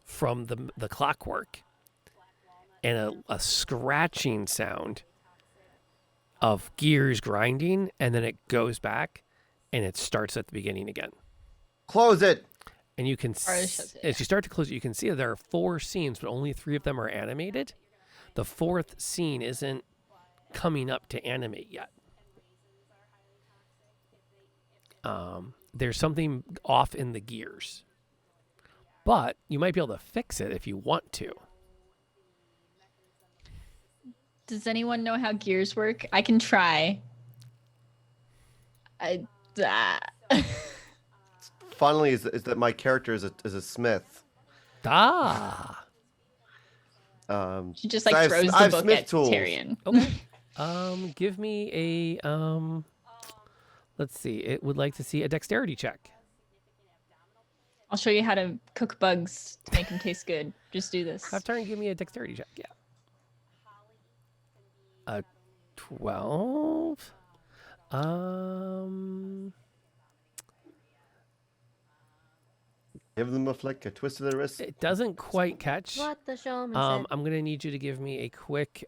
from the clockwork and a scratching sound of gears grinding, and then it goes back and it starts at the beginning again. Close it. And you can, shuts it, as you start to close it, you can see that there are 4 scenes, but only 3 of them are animated. The 4th scene isn't coming up to animate yet. There's something off in the gears, but you might be able to fix it if you want to. Does anyone know how gears work? I can try. Finally, is that my character is a smith. She just So like I have- throws I the have book smith at tools. Tyrion. Okay. Give me a let's see. It would like to see a dexterity check. I'll show you how to cook bugs to make them taste good. Just do this. Have turn. Give me a dexterity check. Yeah. 12. Give them a flick, a twist of the wrist. It doesn't quite catch. What the showman said. I'm gonna need you to give me a quick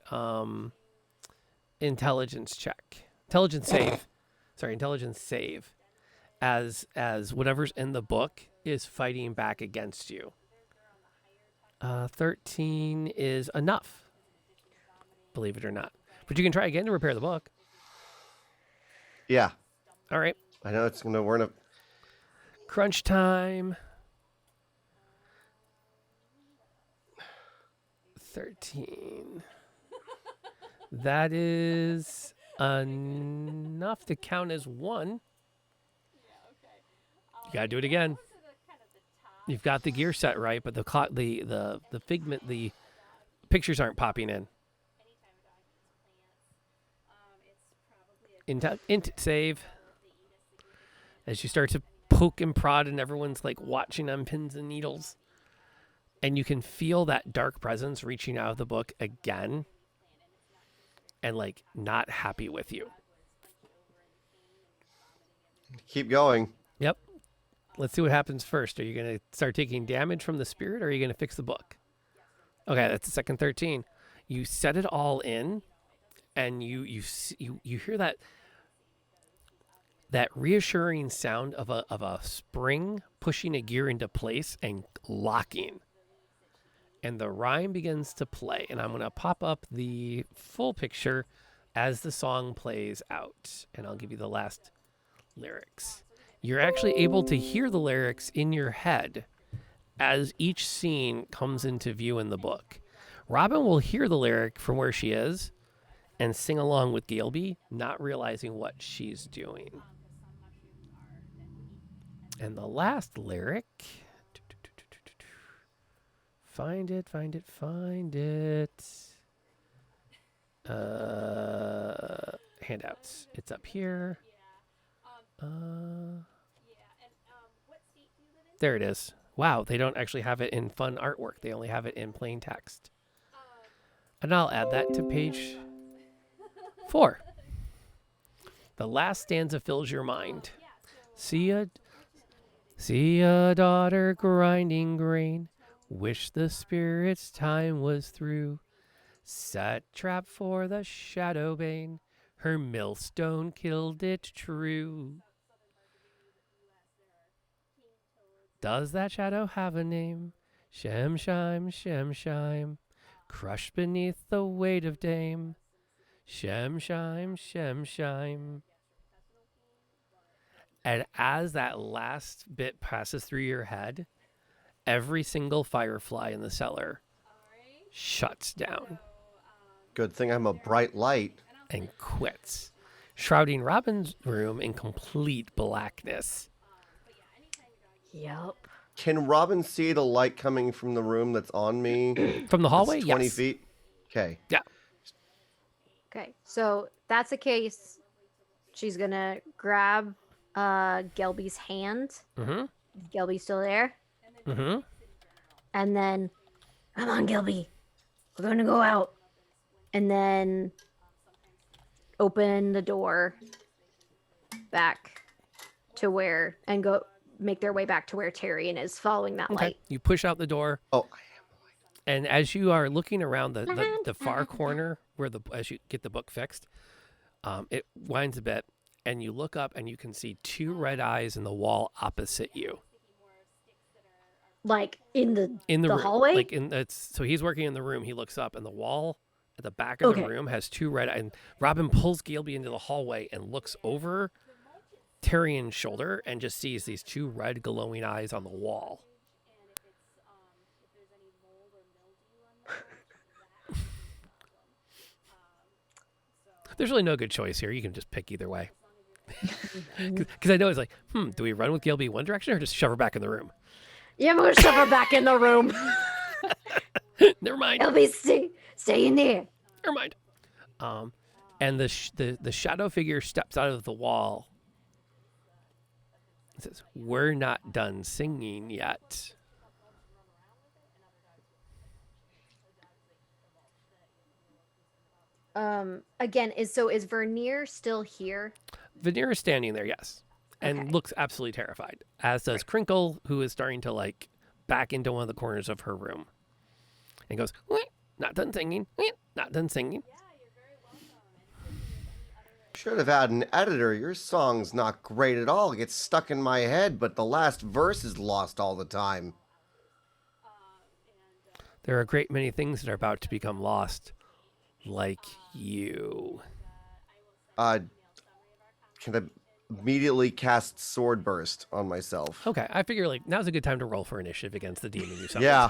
intelligence check. Intelligence save. Sorry, intelligence save. As whatever's in the book is fighting back against you. 13 is enough. Believe it or not. But you can try again to repair the book. Yeah, All right. I know we're in a. Crunch time. 13. That is enough to count as 1. You gotta do it again. You've got the gear set right, but the figment, the pictures aren't popping in. Int save. As you start to poke and prod, and everyone's like watching on pins and needles, and you can feel that dark presence reaching out of the book again, and like not happy with you. Keep going. Yep. Let's see what happens first. Are you going to start taking damage from the spirit, or are you going to fix the book? Okay, that's the second 13. You set it all in, and you hear that reassuring sound of a spring pushing a gear into place and locking. And the rhyme begins to play, and I'm going to pop up the full picture as the song plays out, and I'll give you the last lyrics. You're actually able to hear the lyrics in your head as each scene comes into view in the book. Robin will hear the lyric from where she is and sing along with Galeby, not realizing what she's doing. And the last lyric, find it. Handouts. It's up here. There it is. Wow, they don't actually have it in fun artwork. They only have it in plain text. And I'll add that to page 4. The last stanza fills your mind. See a daughter grinding grain. Wish the spirit's time was through. Set trap for the shadow bane. Her millstone killed it true. Does that shadow have a name? Shemshime, crushed beneath the weight of dame. Shemshime. And as that last bit passes through your head, every single firefly in the cellar shuts down Good thing I'm a bright light. and quits, shrouding Robin's room in complete blackness. Yep. Can Robin see the light coming from the room that's on me? From the hallway, It's 20 yes. feet? Okay. Yeah. Okay, so that's the case. She's gonna grab Gelby's hand. Mm-hmm. Gelby's still there. Mm-hmm. And then, come on, Gelby. We're gonna go out. And then open the door back to where, and go make their way back to where Tyrion is following that Okay. light. You push out the door, Oh, and as you are looking around the far corner where as you get the book fixed, it winds a bit, and you look up and you can see 2 red eyes in the wall opposite you. Like in the Room. hallway? Like so he's working in the room. He looks up, and the wall at the back of the Okay. room has 2 red eyes. And Robin pulls Galeby into the hallway and looks over Tyrion's shoulder and just sees these 2 red glowing eyes on the wall. There's really no good choice here. You can just pick either way. Because I know it's like, do we run with Galeby one direction or just shove her back in the room? Yeah, I'm gonna shove her back in the room. Never mind. Gelby, stay in there. Never mind. And the shadow figure steps out of the wall. It says, "We're not done singing yet." Again, is Vernier still here? Veneer is standing there, yes, and Okay. looks absolutely terrified. As does Crinkle, who is starting to like back into one of the corners of her room, and goes, "Wait, not done singing. Wait, not done singing." should have had an editor. Your song's not great at all. It gets stuck in my head, but the last verse is lost all the time. There are a great many things that are about to become lost, like you. can I immediately cast Sword Burst on myself? Okay, I figure like now's a good time to roll for initiative against the demon you summoned. Yeah.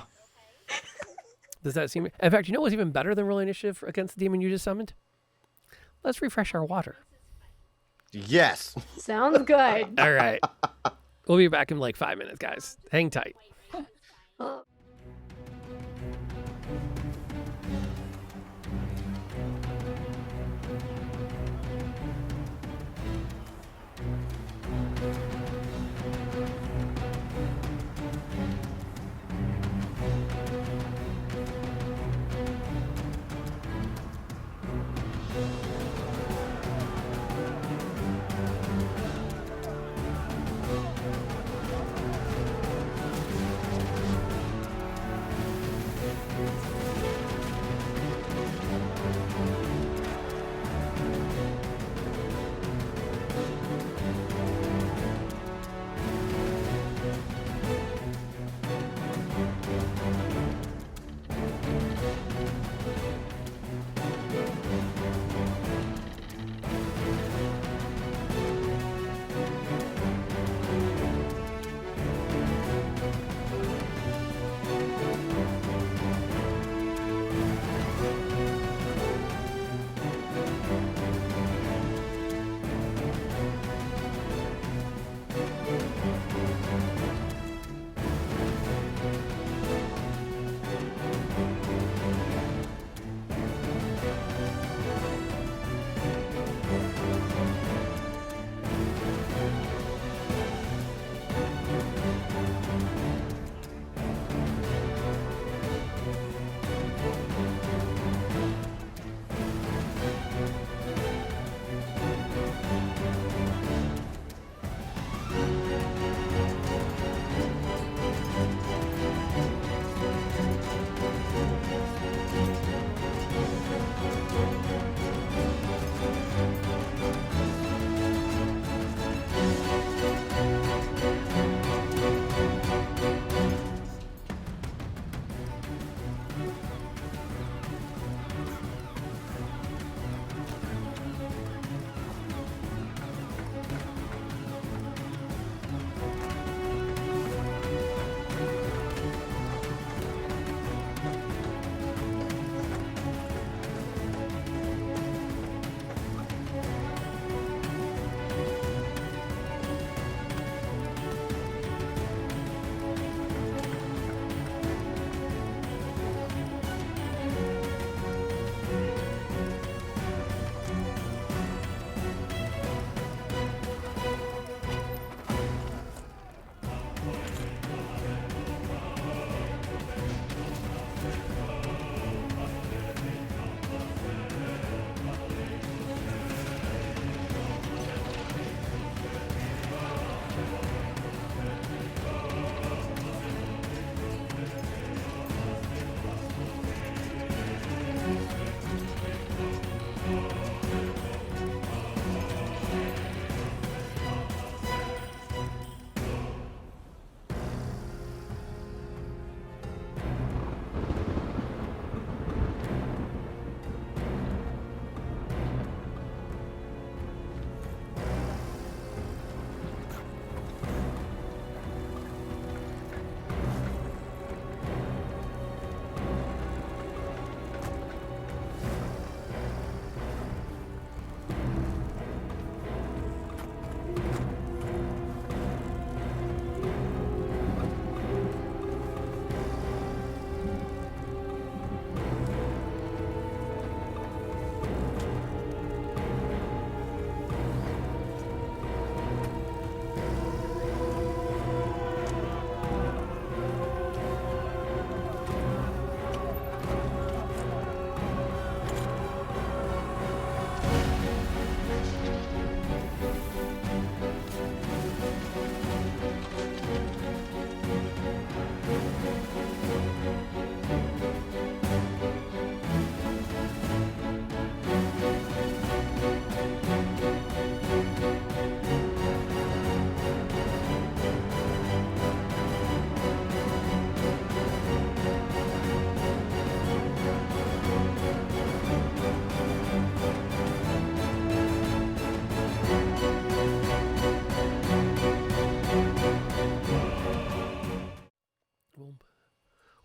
Does that seem? In fact, you know what's even better than rolling initiative against the demon you just summoned? Let's refresh our water. Yes. Sounds good. All right. We'll be back in like 5 minutes, guys. Hang tight. Oh.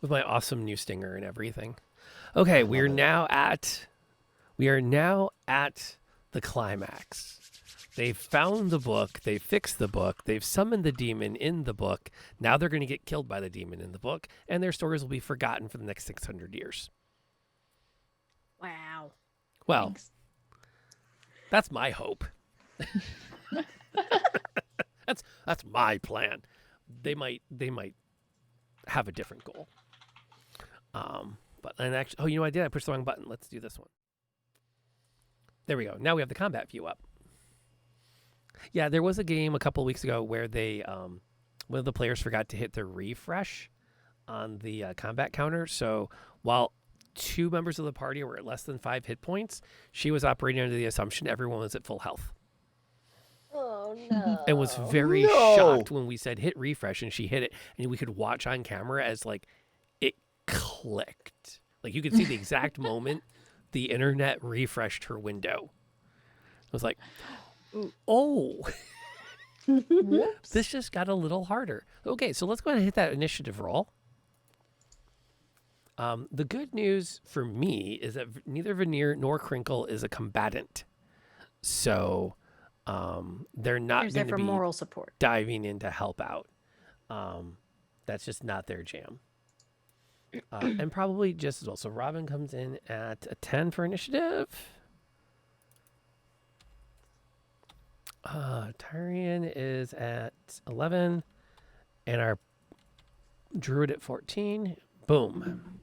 with my awesome new stinger and everything. Okay, we are now at the climax. They've found the book, they fixed the book, they've summoned the demon in the book. Now they're going to get killed by the demon in the book, and their stories will be forgotten for the next 600 years. Wow. Well, Thanks. that's my hope. That's my plan. They might have a different goal. But and actually, oh, you know what I did? I pushed the wrong button. Let's do this one. There we go. Now we have the combat view up. Yeah, there was a game a couple of weeks ago where they one of the players forgot to hit the refresh on the combat counter. So while 2 members of the party were at less than 5 hit points, she was operating under the assumption everyone was at full health. Oh no. And was very No. shocked when we said hit refresh and she hit it, and we could watch on camera as like it clicked. Like you could see the exact moment the internet refreshed her window. It was like, oh, Whoops. this just got a little harder. Okay, so let's go ahead and hit that initiative roll. The good news for me is that neither Veneer nor Crinkle is a combatant. So they're not There's there going for to be moral support. diving in to help out. That's just not their jam. And probably just as well. So Robin comes in at a 10 for initiative. Tyrion is at 11. And our druid at 14. Boom.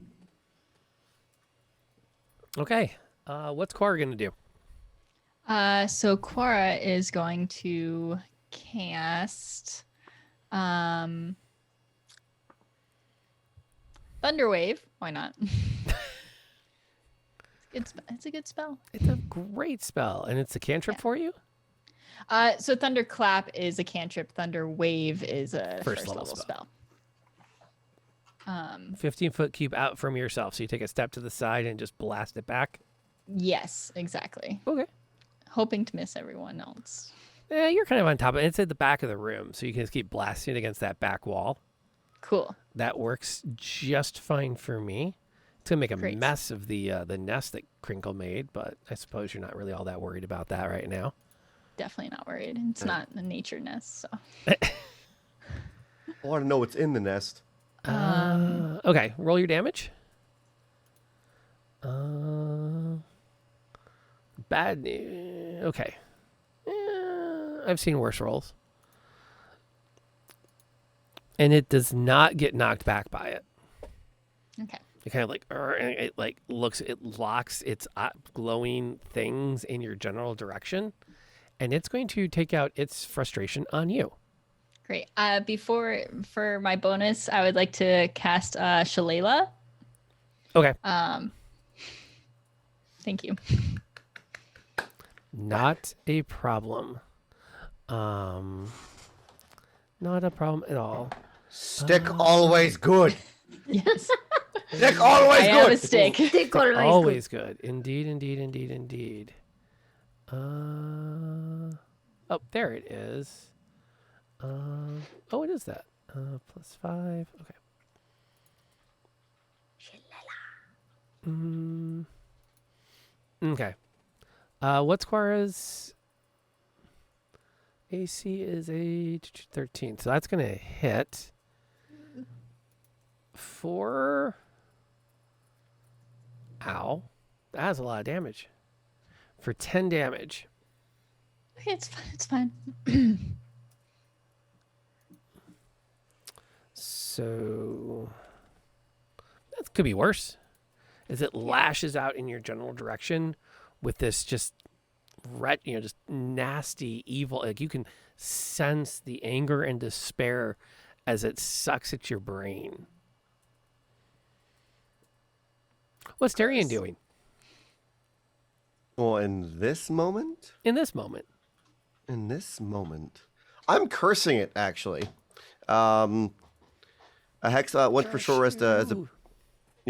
Okay. What's Quara going to do? So Quora is going to cast Thunderwave. Why not? It's a good spell. It's a great spell. And it's a cantrip Yeah. for you? So Thunderclap is a cantrip. Thunderwave is a First first level level spell. 15-foot cube out from yourself. So you take a step to the side and just blast it back. Yes, exactly. Okay. Hoping to miss everyone else. Yeah, you're kind of on top of it. It's at the back of the room, so you can just keep blasting against that back wall. Cool. That works just fine for me. It's gonna make a Great. mess of the nest that Crinkle made, but I suppose you're not really all that worried about that right now. Definitely not worried. It's not a nature nest, so. I want to know what's in the nest. Okay, roll your damage. Bad news. Okay. I've seen worse rolls. And it does not get knocked back by it. Okay. It kind of like, and it like looks, it locks its glowing things in your general direction. And it's going to take out its frustration on you. Great. For my bonus, I would like to cast Shalala. Okay. Thank you. Not a problem. Not a problem at all. Stick always good. Yes. Stick always I good. have a stick. Stick always good. Always good. Indeed, indeed, indeed, indeed. Oh, there it is. Oh, it is that. +5. Okay. Okay. What's Quara's AC is a 13, so that's gonna hit for. Ow, that has a lot of damage. For 10 damage. Okay, it's fine. It's fine. So that could be worse. As it lashes out in your general direction with this just just nasty evil. Like you can sense the anger and despair as it sucks at your brain. What's Tyrion doing Well, in this moment, in this moment? I'm cursing it actually. A hex once per short rest as a Ooh.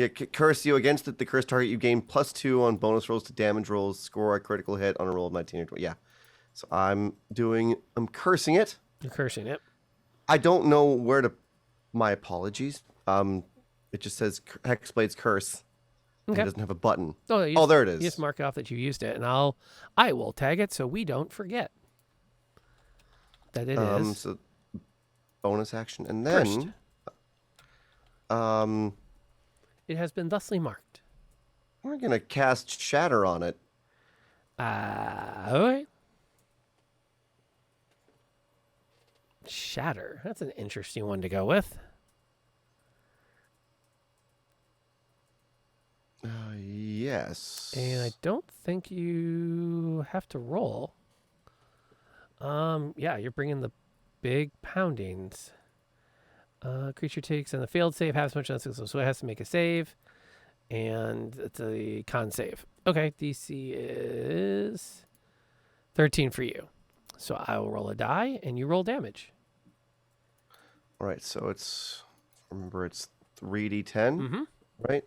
curse you against it. The curse target you gain +2 on bonus rolls to damage rolls. Score a critical hit on a roll of 19 or 20. Yeah, so I'm cursing it. You're cursing it. I don't know where to. My apologies. It just says Hexblade's Curse. Okay. It doesn't have a button. Oh, you Oh, just- there it You is. just mark off that you used it, and I will tag it so we don't forget that it is So bonus action, and cursed. then It has been thusly marked. we're gonna cast Shatter on it. Okay. Shatter. That's an interesting one to go with. Yes. And I don't think you have to roll. Yeah, you're bringing the big poundings. Creature takes on the failed save half as much as so it has to make a save, and it's a con save. Okay, DC is 13 for you. So I will roll a die, and you roll damage. All right, so it's 3d10, Mm-hmm. right?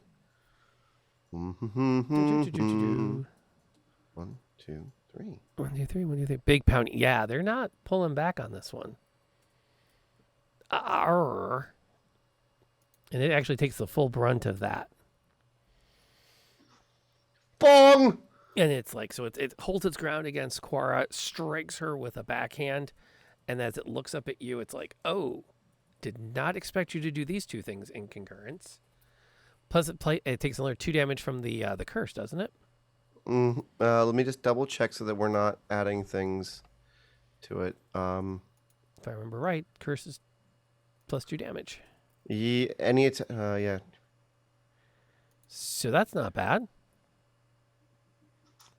Do-do-do-do-do-do. 1, 2, 3. 1, 2, 3, 1, 2, 3. Big pound. Yeah, they're not pulling back on this one. Arr. And it actually takes the full brunt of that. Bong! And it's like, so it holds its ground against Quara, strikes her with a backhand, and as it looks up at you, it's like, oh, did not expect you to do these two things in concurrence. Plus, it takes another 2 damage from the curse, doesn't it? Let me just double check so that we're not adding things to it. If I remember right, curse is plus 2 damage. Yeah. So that's not bad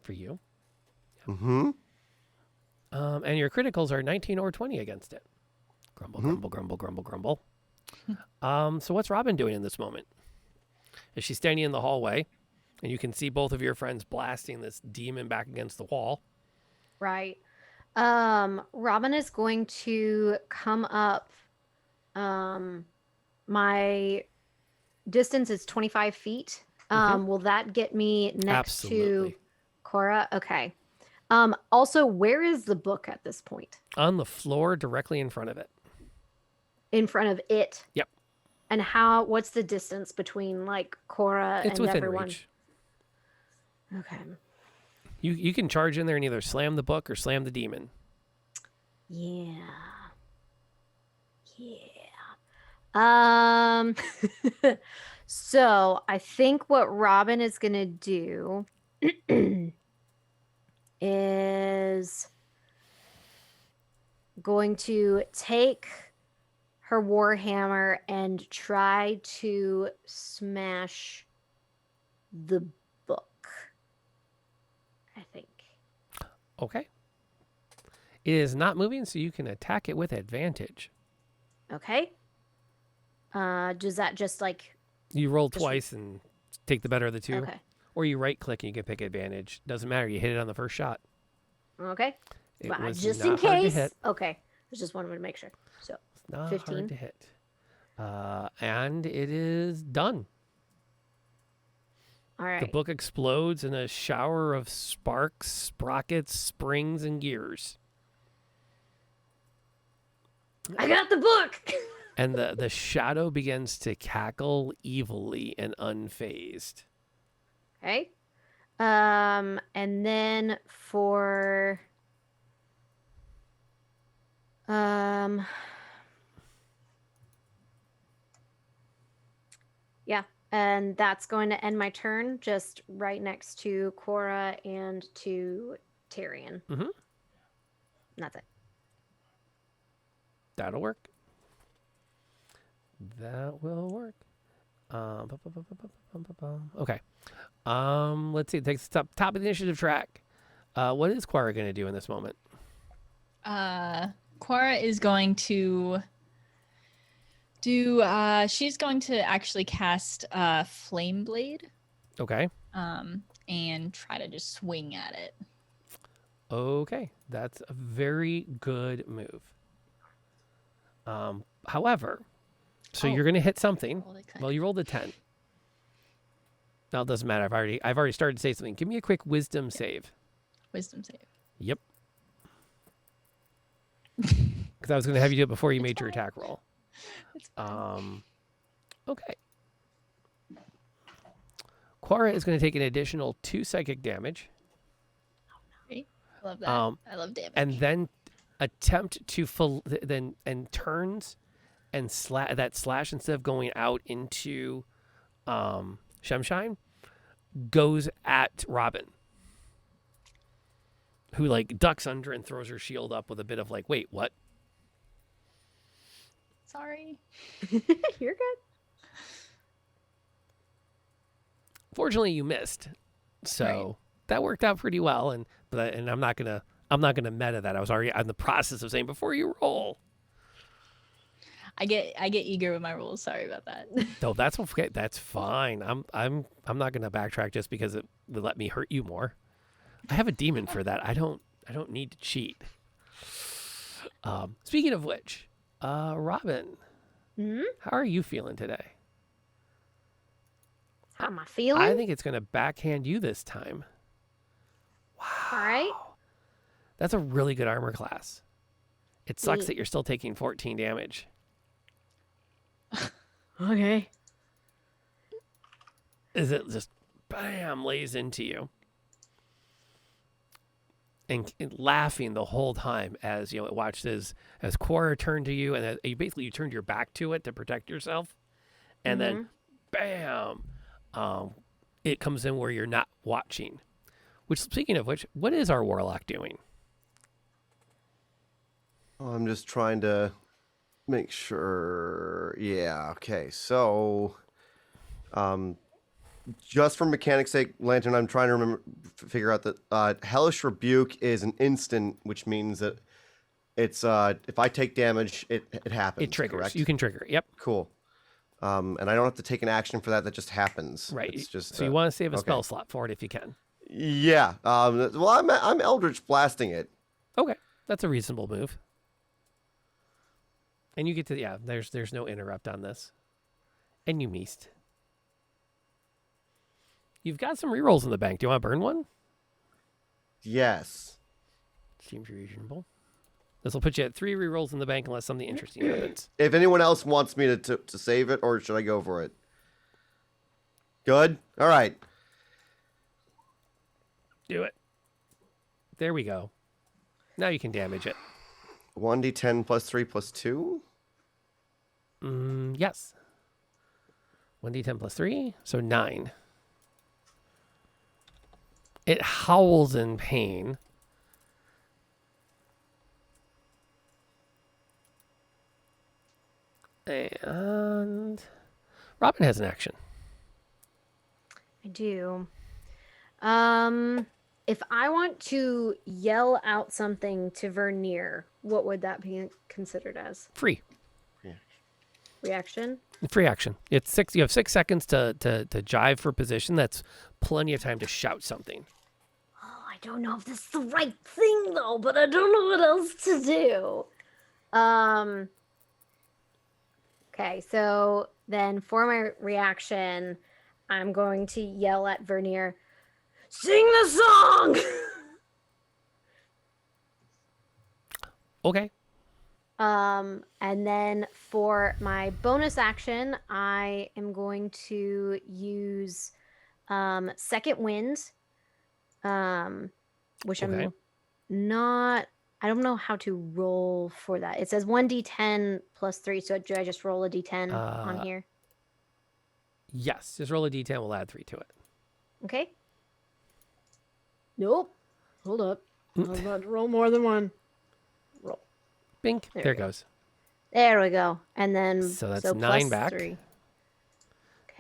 for you. Mm-hmm. And your criticals are 19 or 20 against it. Grumble, Mhm. grumble, grumble, grumble, grumble. So what's Robin doing in this moment? Is she standing in the hallway, and you can see both of your friends blasting this demon back against the wall? Right. Robin is going to come up. My distance is 25 feet. Will that get me next Absolutely. to Cora? Okay. Also, where is the book at this point? On the floor directly in front of it. In front of it. Yep. And what's the distance between like Cora It's and within everyone? reach. Okay. You can charge in there and either slam the book or slam the demon. Yeah. Yeah. So I think what Robin is gonna do is going to take her warhammer and try to smash the book. I think. Okay. It is not moving, so you can attack it with advantage. Okay. Does that just like You roll Just- twice and take the better of the two. okay? Or you right click and you can pick advantage. Doesn't matter. You hit it on the first shot. Okay. It But was just in not hard to case. hit. Okay. I just wanted to make sure. So It's not 15. hard to hit. And it is done. all right. The book explodes in a shower of sparks, sprockets, springs, and gears. I got the book. And the shadow begins to cackle evilly and unfazed. Okay. And then for yeah, and that's going to end my turn just right next to Cora and to Tyrion. Mhm. And that's it. That'll work. That will work. Okay. Let's see. It takes the top of the initiative track. What is Quara going to do in this moment? Quara is going to do she's going to actually cast Flame Blade Okay. and try to just swing at it. Okay. That's a very good move. However, so Oh. you're going to hit something. Rolled a 10. Well, you rolled a 10. No, it doesn't matter. I've already started to say something. Give me a quick wisdom save. Wisdom save. Yep. Because I was going to have you do it before you It's made your fine. attack roll. It's fine. Okay. Quara is going to take an additional 2 psychic damage. Great. I love that. I love damage. And then attempt to turns and that slash, instead of going out into Shemshime, goes at Robin, who like ducks under and throws her shield up with a bit of like, wait, what? Sorry. You're good. Fortunately, you missed, so that worked out pretty well. And I'm not gonna meta that. I was already in the process of saying before you roll. I get eager with my rules. Sorry about that. No, that's okay. That's fine. I'm not gonna backtrack just because it would let me hurt you more. I have a demon for that. I don't need to cheat. Speaking of which, Robin, how are you feeling today? How am I feeling? I think it's gonna backhand you this time. Wow. All right. That's a really good armor class. It sucks Neat. that you're still taking 14 damage. Okay. Is it just bam lays into you, and laughing the whole time as it watched as Quora turned to you, and you turned your back to it to protect yourself, and then bam, it comes in where you're not watching. Which, speaking of which, what is our warlock doing? Oh, I'm just trying to make sure. Yeah, okay. So, just for mechanics' sake, Lantern, I'm trying to figure out that Hellish Rebuke is an instant, which means that it's if I take damage, it happens. It triggers. Correct? You can trigger. Yep. Cool. And I don't have to take an action for that. That just happens. Right. It's just, so you want to save a okay. spell slot for it if you can. Yeah. Well, I'm Eldritch blasting it. Okay, that's a reasonable move. And you get to there's no interrupt on this, and you meast. You've got some rerolls in the bank. Do you want to burn one? Yes. Seems reasonable. This will put you at 3 rerolls in the bank unless something interesting happens. If anyone else wants me to save it, or should I go for it? Good. All right. Do it. There we go. Now you can damage it. 1d10 plus 3 plus 2? Yes. 1d10 plus 3, so 9. It howls in pain. And Robin has an action. I do. If I want to yell out something to Vernier, what would that be considered as? Free. Reaction? Free action. It's 6. You have 6 seconds to jive for position. That's plenty of time to shout something. Oh, I don't know if this is the right thing though, but I don't know what else to do. Okay, so then for my reaction, I'm going to yell at Vernier, "Sing the song!" Okay. And then for my bonus action, I am going to use Second Wind, which Okay. I don't know how to roll for that. It says 1d10 plus 3, so do I just roll a d10 on here? Yes. Just roll a d10. We'll add 3 to it. Okay. Nope. Hold up. I was about to roll more than one. Roll. Bink. There There we it go. goes. There we go. And then So that's plus 9 back. 3.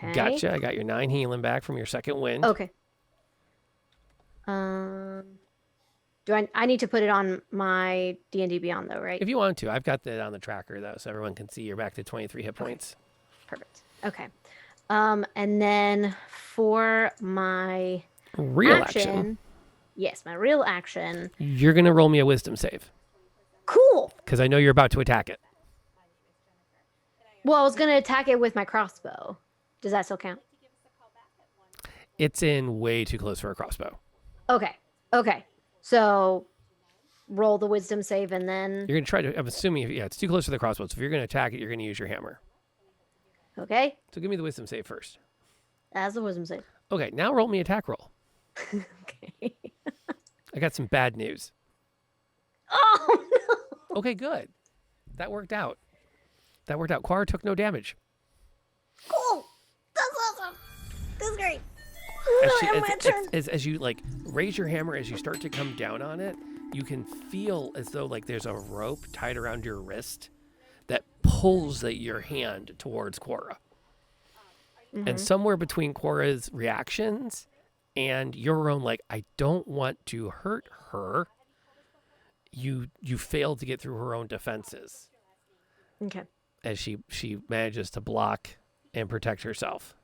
Okay. Gotcha. I got your 9 healing back from your second wind. Okay. I need to put it on my D&D Beyond though, right? If you want to, I've got that on the tracker though, so everyone can see you're back to 23 hit points. Perfect. Okay. And then for my Real action. Yes, my real action. You're gonna roll me a wisdom save Cool. because I know you're about to attack it. Well, I was gonna attack it with my crossbow. Does that still count? It's in way too close for a crossbow. Okay. Okay. So roll the wisdom save and then You're gonna try to. I'm assuming, it's too close for the crossbow. So if you're gonna attack it, you're gonna use your hammer. okay. So give me the wisdom save first. As the wisdom save. Okay, now roll me attack roll. Okay. I got some bad news. Oh no. Okay, good. That worked out. Quara took no damage. Cool. That's awesome. That's great. As, Ooh, she, and as, my turn. as you like raise your hammer, as you start to come down on it, you can feel as though like there's a rope tied around your wrist that pulls your hand towards Quora. And somewhere between Quora's reactions and your own, like, I don't want to hurt her, you fail to get through her own defenses Okay. as she manages to block and protect herself.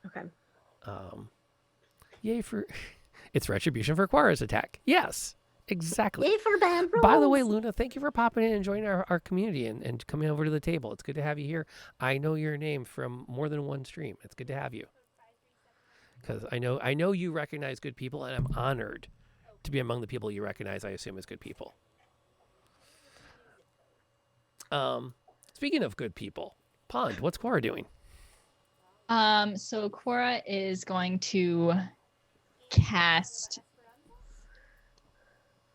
Okay. Yay for it's retribution for Quara's attack. Yes, exactly. Yay for band By the way, rolls. Luna, thank you for popping in and joining our community and coming over to the table. It's good to have you here. I know your name from more than one stream. It's good to have you. Because I know you recognize good people, and I'm honored to be among the people you recognize, I assume, as good people. Speaking of good people, Pond, what's Quora doing? So Quora is going to cast.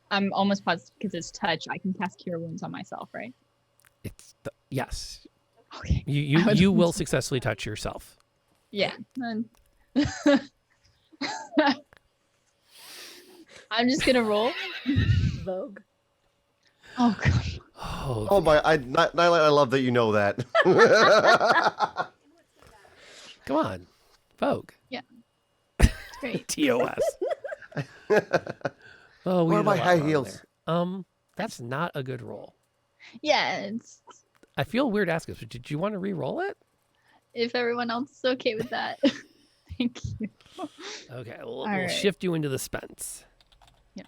I'm almost positive because it's touch. I can cast Cure Wounds on myself, right? Yes. Okay. You will successfully touch yourself. Yeah. I'm just gonna roll. Vogue. Oh god. Oh my! Nyla, I love that you know that. Come on, Vogue. Yeah. Great. TOS. Oh, we Where are did a my lot high wrong heels? there. That's not a good roll. Yeah, it's I feel weird asking this, but did you want to re-roll it? if everyone else is okay with that. Thank you. Okay, we'll right. shift you into the Spence. Yep.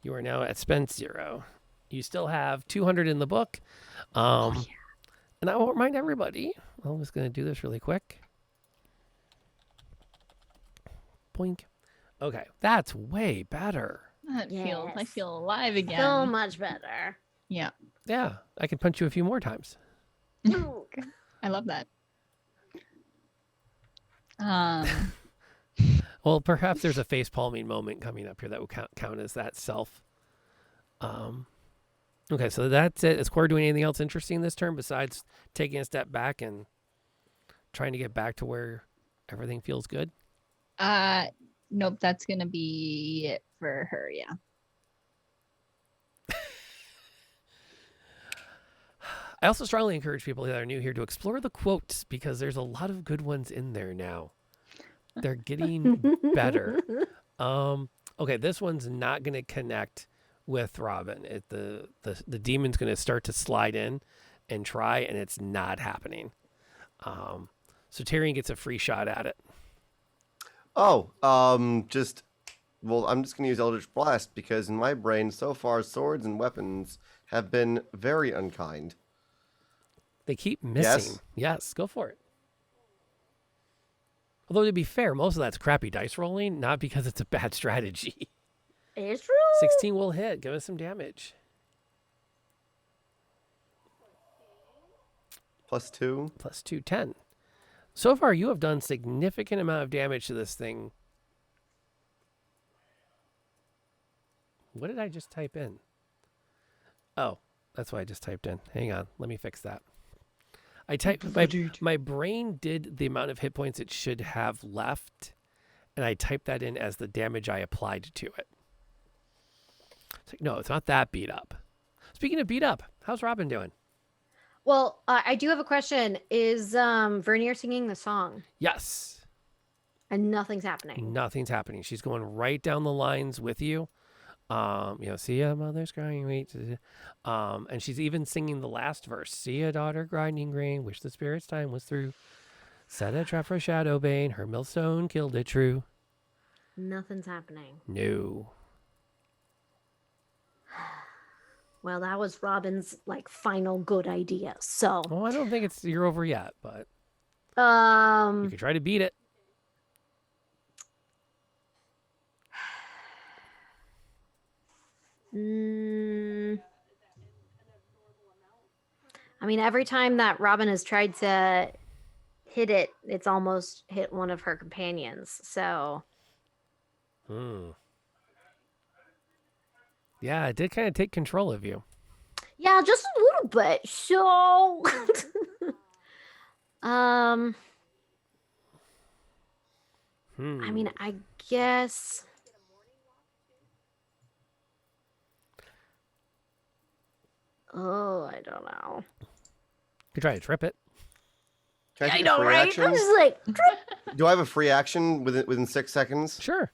You are now at Spence 0. You still have 200 in the book. Yeah. And I will remind everybody, I'm just going to do this really quick. Boink. Okay, that's way better. That feels. I Yes. feel alive again. So much better. Yeah. Yeah, I can punch you a few more times. Ooh. I love that. Well, perhaps there's a face palming moment coming up here that will count as that self. Okay, so that's it. Is Quora doing anything else interesting this turn besides taking a step back and trying to get back to where everything feels good? Nope. That's gonna be it for her. Yeah. I also strongly encourage people that are new here to explore the quotes because there's a lot of good ones in there now. They're getting better. Okay, this one's not going to connect with Robin. The demon's going to start to slide in and try, and it's not happening. So Tyrion gets a free shot at it. Oh, I'm just going to use Eldritch Blast because in my brain so far swords and weapons have been very unkind. They keep missing. Yes, go for it. Although to be fair, most of that's crappy dice rolling, not because it's a bad strategy. It's true. 16 will hit. Give us some damage. +2. Plus 2, 10. So far, you have done significant amount of damage to this thing. What did I just type in? Oh, that's what I just typed in. Hang on. Let me fix that. I typed my brain did the amount of hit points it should have left, and I typed that in as the damage I applied to it. It's like, no, it's not that beat up. Speaking of beat up, how's Robin doing? Well, I do have a question. Is Vernier singing the song? Yes. And nothing's happening. Nothing's happening. She's going right down the lines with you. See ya, mother's crying, wait. And she's even singing the last verse. See ya, daughter, grinding grain, wish the spirit's time was through. Set a trap for shadow bane, her millstone killed it true. Nothing's happening. No. Well, that was Robin's final good idea. So, Well, I don't think you're over yet, but you um, can try to beat it. I mean, every time that Robin has tried to hit it, it's almost hit one of her companions. So Yeah, it did kind of take control of you. yeah, just a little bit. So I mean, I guess I don't know. Could try to trip it. Can I I take a know, free right? action? I'm just like, Do I have a free action within 6 seconds? Sure.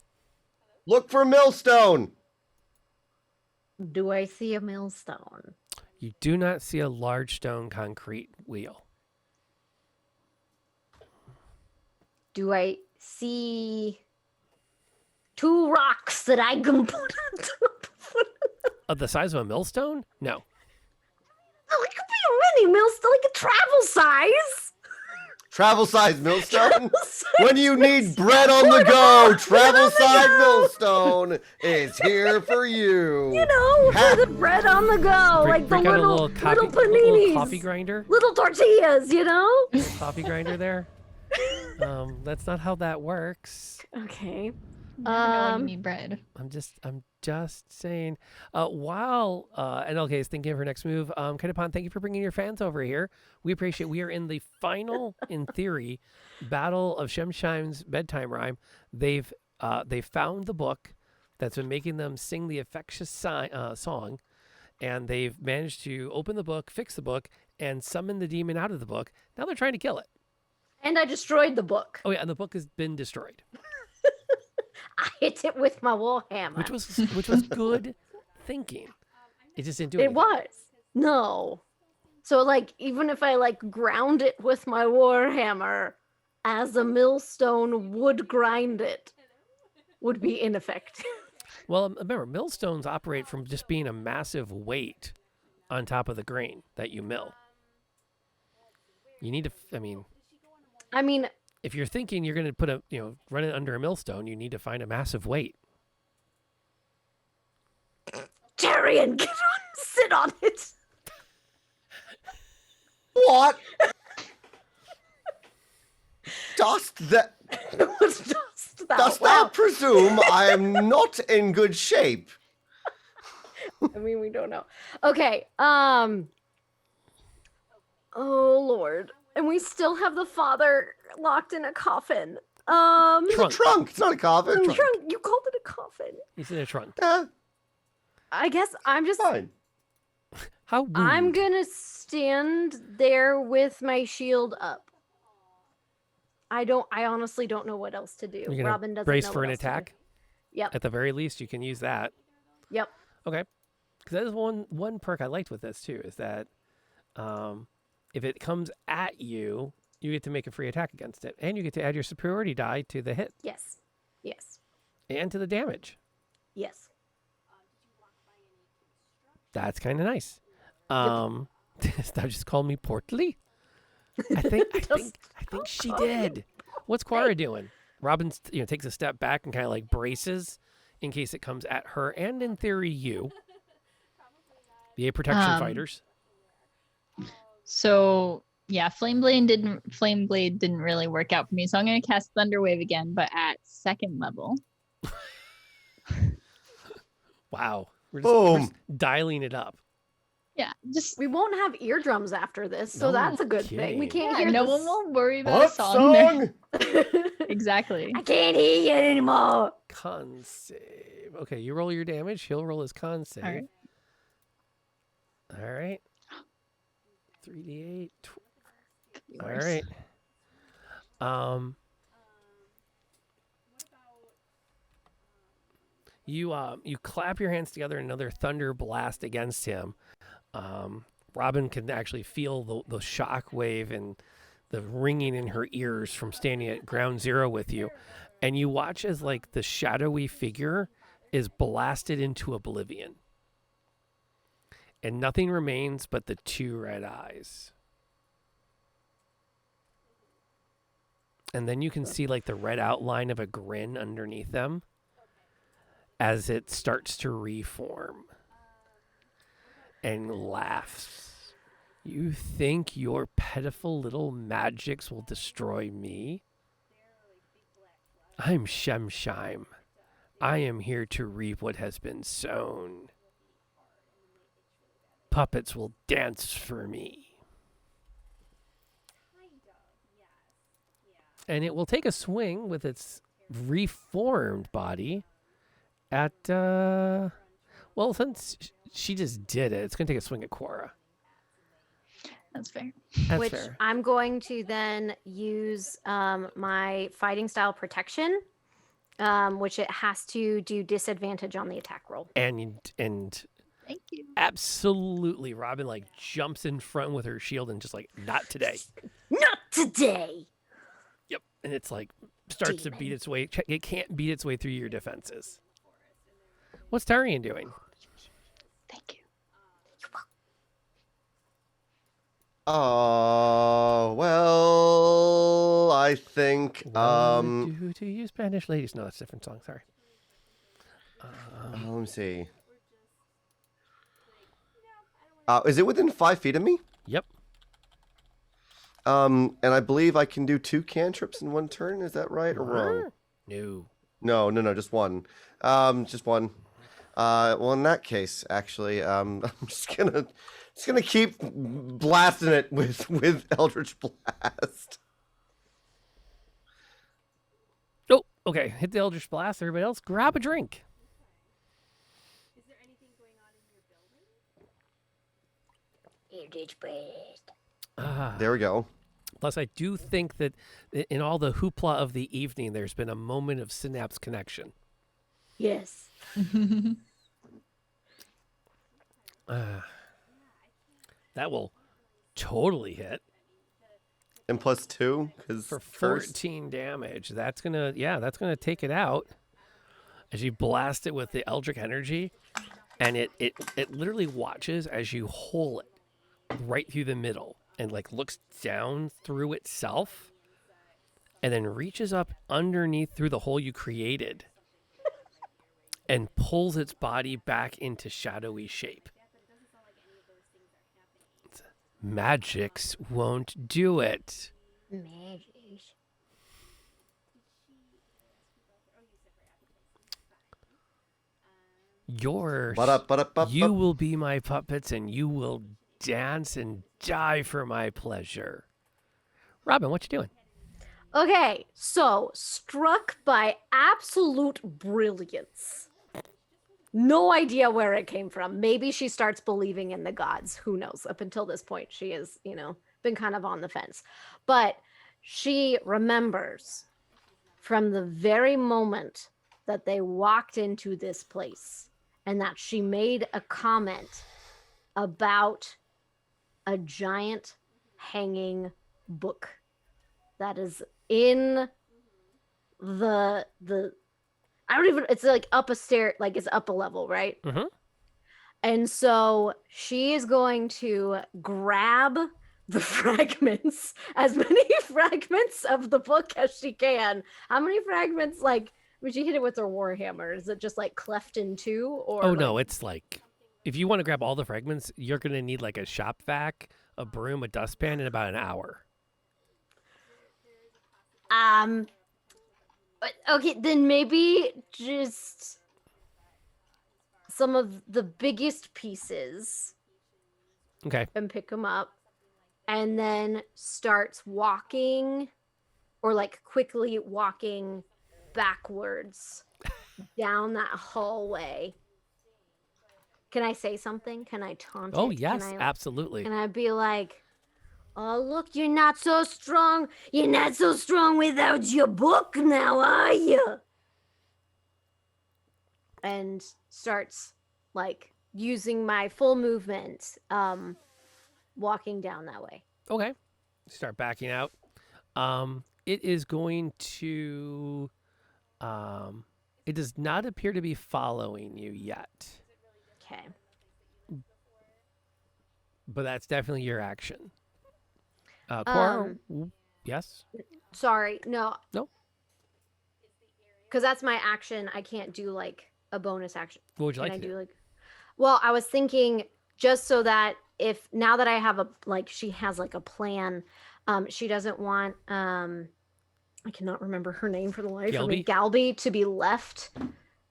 Look for millstone. do I see a millstone? You do not see a large stone concrete wheel. Do I see 2 rocks that I can put on top of it? Of the size of a millstone? No. Oh, it could be a mini millstone, like a travel size. Travel size millstone? Travel size When you need millstone. bread on the go, travel on the size go. millstone is here for you. You know, for the bread on the go, like the Break out a little little paninis, coffee grinder. little tortillas, you know? Coffee grinder there. That's not how that works. Okay. Never know when you need bread. I'm just saying. While NLK is thinking of her next move, Kaitapan, thank you for bringing your fans over here. We appreciate. We are in the final, in theory, battle of Shemshime's bedtime rhyme. They've found the book that's been making them sing the infectious song, and they've managed to open the book, fix the book, and summon the demon out of the book. Now they're trying to kill it. And I destroyed the book. Oh yeah, and the book has been destroyed, I hit it with my warhammer. which was good thinking. It just didn't do It anything. was. No. So like even if I like ground it with my warhammer as a millstone would grind it would be ineffective. Well, remember, millstones operate from just being a massive weight on top of the grain that you mill. You need to, I mean, if you're thinking you're going to run it under a millstone, you need to find a massive weight. Tyrion, get on, sit on it. What? Dost that? Just that. Dost thou presume I am not in good shape? I mean, we don't know. Okay. Oh Lord. And we still have the father locked in a coffin. It's a trunk. It's not a coffin. Trunk. You called it a coffin. He's in a trunk. I guess I'm just. Fine. How rude. I'm gonna stand there with my shield up. I honestly don't know what else to do. You're going Robin to doesn't brace know for what an else to do. attack? Yep. At the very least, you can use that. Yep. Okay. Because that is one perk I liked with this, too, is that if it comes at you, you get to make a free attack against it. And you get to add your superiority die to the hit Yes. Yes. and to the damage. Yes. That's kind of nice. Now just call me portly. I think she did. What's Quara doing? Robin, takes a step back and kind of like braces in case it comes at her, and in theory, you. The A protection fighters. So yeah, Flameblade didn't really work out for me. So I'm gonna cast Thunderwave again, but at 2nd level. Wow. We're Boom. just dialing it up. Yeah, just We won't have eardrums after this, so No that's a good thing. We kidding. can't yeah, hear no the one will worry about What a song there. song? Exactly. I can't hear you anymore. Con save. Okay, you roll your damage. He'll roll his con save. right. All right. 3d8. All Yours. right. You clap your hands together in another thunder blast against him. Robin can actually feel the shock wave and the ringing in her ears from standing at ground zero with you. And you watch as like the shadowy figure is blasted into oblivion. And nothing remains but the 2 red eyes. And then you can see like the red outline of a grin underneath them as it starts to reform and laughs. You think your pitiful little magics will destroy me? I'm Shemshime. I am here to reap what has been sown. Puppets will dance for me. And it will take a swing with its reformed body at, well, since she just did it, it's going to take a swing at Quora. That's fair. That's Which fair. I'm going to then use my fighting style protection, which it has to do disadvantage on the attack roll. And Thank you. absolutely, Robin like jumps in front with her shield and just like, not today. Not today. Yep. And it's like starts to beat Demon. its way. It can't beat its way through your defenses. What's Tyrion doing? Thank you. Well, I think What would it do to you Spanish ladies? No, that's a different song. Sorry. let me see. Is it within 5 feet of me? Yep. And I believe I can do 2 cantrips in one turn. Is that right or wrong? No. No, just one. Just one. Well, in that case, actually, I'm just gonna keep blasting it with Eldritch Blast. Oh, okay. Hit the Eldritch Blast. Everybody else, grab a drink. Eldritch Blast. Ah. There we go. Plus, I do think that in all the hoopla of the evening, there's been a moment of synapse connection. Yes. That will totally hit And plus 2 because for 14 damage. That's gonna take it out as you blast it with the Eldritch energy, and it literally watches as you hole it right through the middle and like looks down through itself, and then reaches up underneath through the hole you created and pulls its body back into shadowy shape. Magics won't do it. Magic. You will be my puppets and you will dance and die for my pleasure. Robin, what you doing? Okay, so struck by absolute brilliance. No idea where it came from. Maybe she starts believing in the gods. Who knows? Up until this point, she has, been kind of on the fence. But she remembers from the very moment that they walked into this place and that she made a comment about a giant hanging book that is in the I don't even, it's like up a stair, like it's up a level, right? Mm-hmm. And so she is going to grab the fragments, as many fragments of the book as she can. How many fragments, like, would she hit it with her warhammer? Is it just like cleft in two? Or Oh, no, it's like, if you want to grab all the fragments, you're going to need like a shop vac, a broom, a dustpan, in about an hour. Okay, then maybe just some of the biggest pieces Okay. and pick them up, and then starts walking, or like quickly walking backwards down that hallway. Can I say something? Can I taunt Oh, it? yes, Can absolutely. I be like, oh, look, you're not so strong. You're not so strong without your book now, are you? And starts like using my full movement, walking down that way. Okay. Start backing out. It is going to, it does not appear to be following you yet, Okay. but that's definitely your action. Cora, yes? Sorry, no. No. Because that's my action. I can't do like a bonus action. What would you Can like I to do? do like? Well, I was thinking, just so that if now that I have a like she has like a plan, she doesn't want I cannot remember her name for the life of me. Galby to be left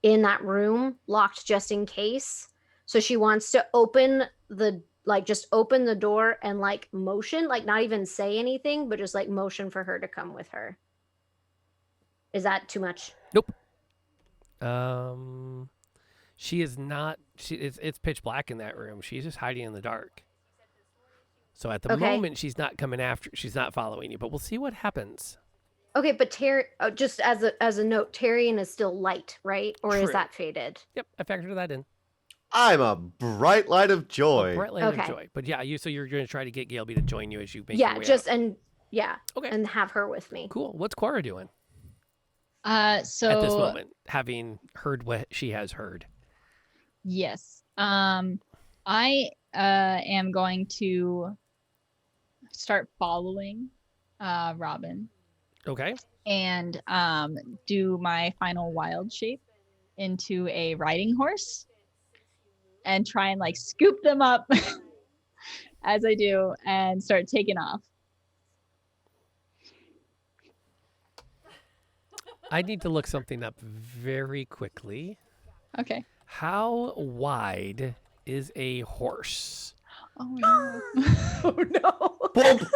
in that room locked just in case. So she wants to open the just open the door and like motion, like not even say anything, but just like motion for her to come with her. Is that too much? Nope. She is not. It's pitch black in that room. She's just hiding in the dark. So at the moment, she's not coming after. She's not following you. But we'll see what happens. Okay, but just as a note, Tyrion is still light, right? Or is that faded? Yep, I factored that in. I'm a bright light of joy. A bright light of joy. But yeah, so you're going to try to get Galeby to join you as you make your way just out. and have her with me. Cool. What's Cora doing? So at this moment, having heard what she has heard. Yes. I am going to start following Robin. Okay. And do my final wild shape into a riding horse and try and like scoop them up as I do and start taking off. I need to look something up very quickly. Okay. How wide is a horse? Oh no. Oh no. Boom.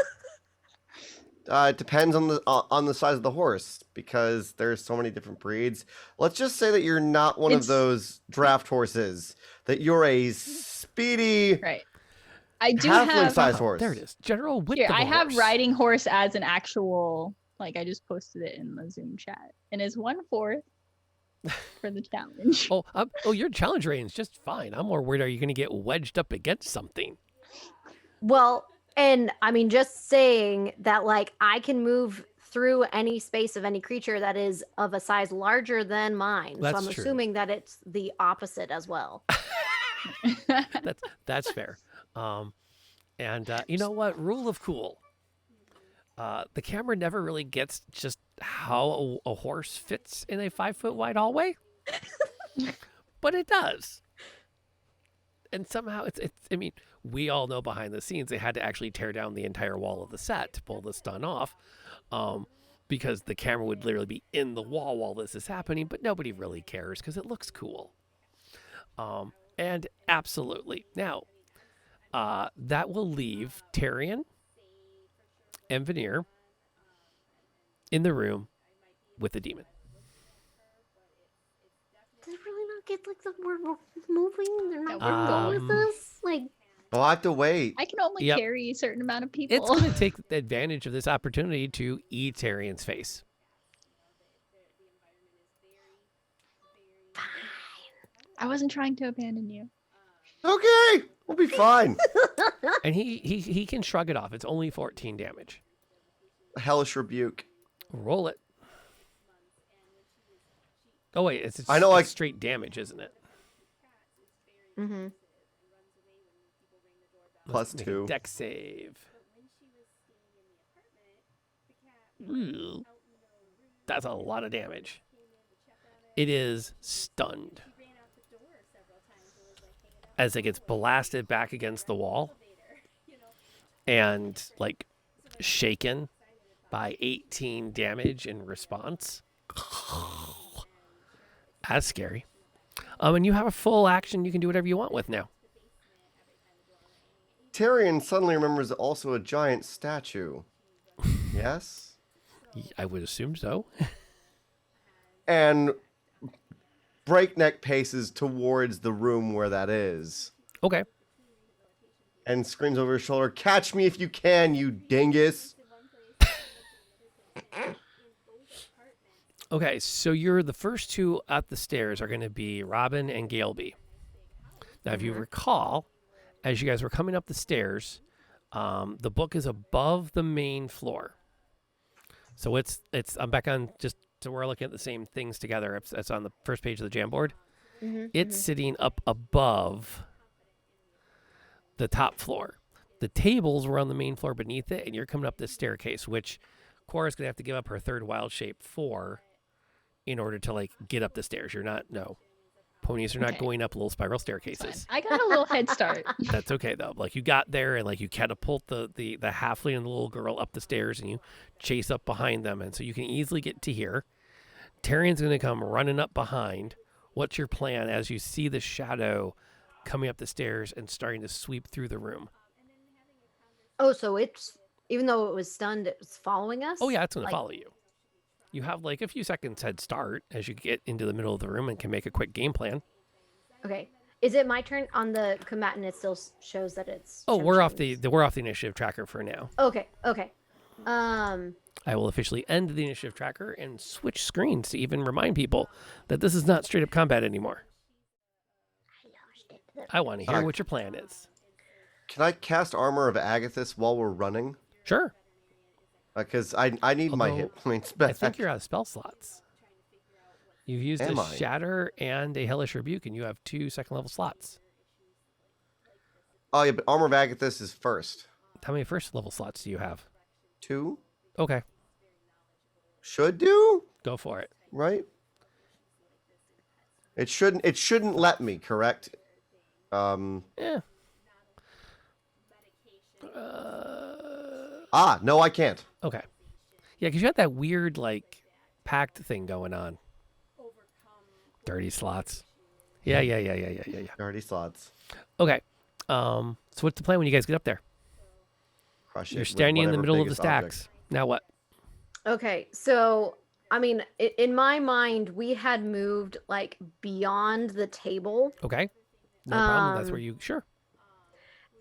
It depends on the size of the horse because there's so many different breeds. Let's just say that you're not one of those draft horses. That you're a speedy, right? I do halfling-sized horse. There it is. General width. Here, of a I have horse. riding horse as an actual. Like I just posted it in the Zoom chat, and is 1/4 for the challenge. Your challenge rating is just fine. I'm more worried. Are you going to get wedged up against something? Well. And I mean, just saying that, like, I can move through any space of any creature that is of a size larger than mine. That's so I'm true. assuming that it's the opposite as well. That's fair. And you know what? Rule of cool. The camera never really gets just how a horse fits in a 5-foot wide hallway, but it does. And somehow it's. I mean, we all know behind the scenes they had to actually tear down the entire wall of the set to pull this stunt off, because the camera would literally be in the wall while this is happening. But nobody really cares because it looks cool. And absolutely now, that will leave Tyrion and Veneer in the room with the demon. Does it really not get like we're moving? They're not Yeah, going with us? Like, I'll have to wait. I can only carry a certain amount of people. It's going to take advantage of this opportunity to eat Tyrion's face. I wasn't trying to abandon you. Okay, we'll be fine. And he can shrug it off. It's only 14 damage. Hellish rebuke. Roll it. Oh wait, it's straight damage, isn't it? mm-hmm. +2. Dex save. Ooh. That's a lot of damage. It is stunned as it gets blasted back against the wall and like shaken by 18 damage in response. That's scary. And you have a full action you can do whatever you want with now. Tyrion suddenly remembers also a giant statue. Yes? I would assume so. And breakneck paces towards the room where that is. Okay. And screams over his shoulder, "Catch me if you can, you dingus." Okay, so you're the first two up the stairs are going to be Robin and Galeby. Now, if you recall, as you guys were coming up the stairs, the book is above the main floor. So it's I'm back on just so we're looking at the same things together. It's on the first page of the Jamboard. Mm-hmm. It's sitting up above the top floor. The tables were on the main floor beneath it, and you're coming up this staircase, which Cora's going to have to give up her third wild shape for in order to like get up the stairs. You're not, no. Ponies are not Okay. going up little spiral Fine. staircases. I got a little head start. That's okay though. Like you got there and like you catapult the halfling and the little girl up the stairs and you chase up behind them, and so you can easily get to here. Tyrion's gonna come running up behind. What's your plan as you see the shadow coming up the stairs and starting to sweep through the room? Oh, so it's even though it was stunned, it was following us. Oh yeah, it's gonna Like, follow you. You have like a few seconds head start as you get into the middle of the room and can make a quick game plan. Okay. Is it my turn on the combatant? It still shows that it's. Oh, we're off Shemshime's. we're off the initiative tracker for now. Okay. Okay. I will officially end the initiative tracker and switch screens to even remind people that this is not straight up combat anymore. I want to hear what your plan is. Can I cast Armor of Agathis while we're running? Sure. Because I need my Although, hit points I back. think you're out of spell slots. You've used Am a I? Shatter and a Hellish Rebuke, and you have 2 second level slots. Oh yeah, but Armor of Agathis is first. How many first level slots do you have? 2 Okay, should do, go for it. right? It shouldn't let me, correct? Yeah. No, I can't. Okay. Yeah, because you had that weird, like, pact thing going on. Dirty slots. Yeah. Already slots. Okay. So what's the plan when you guys get up there? Crush it You're with standing in the whatever middle of the biggest stacks. object. Now what? Okay. So, I mean, in my mind, we had moved like beyond the table, Okay. No problem. That's where you... Sure.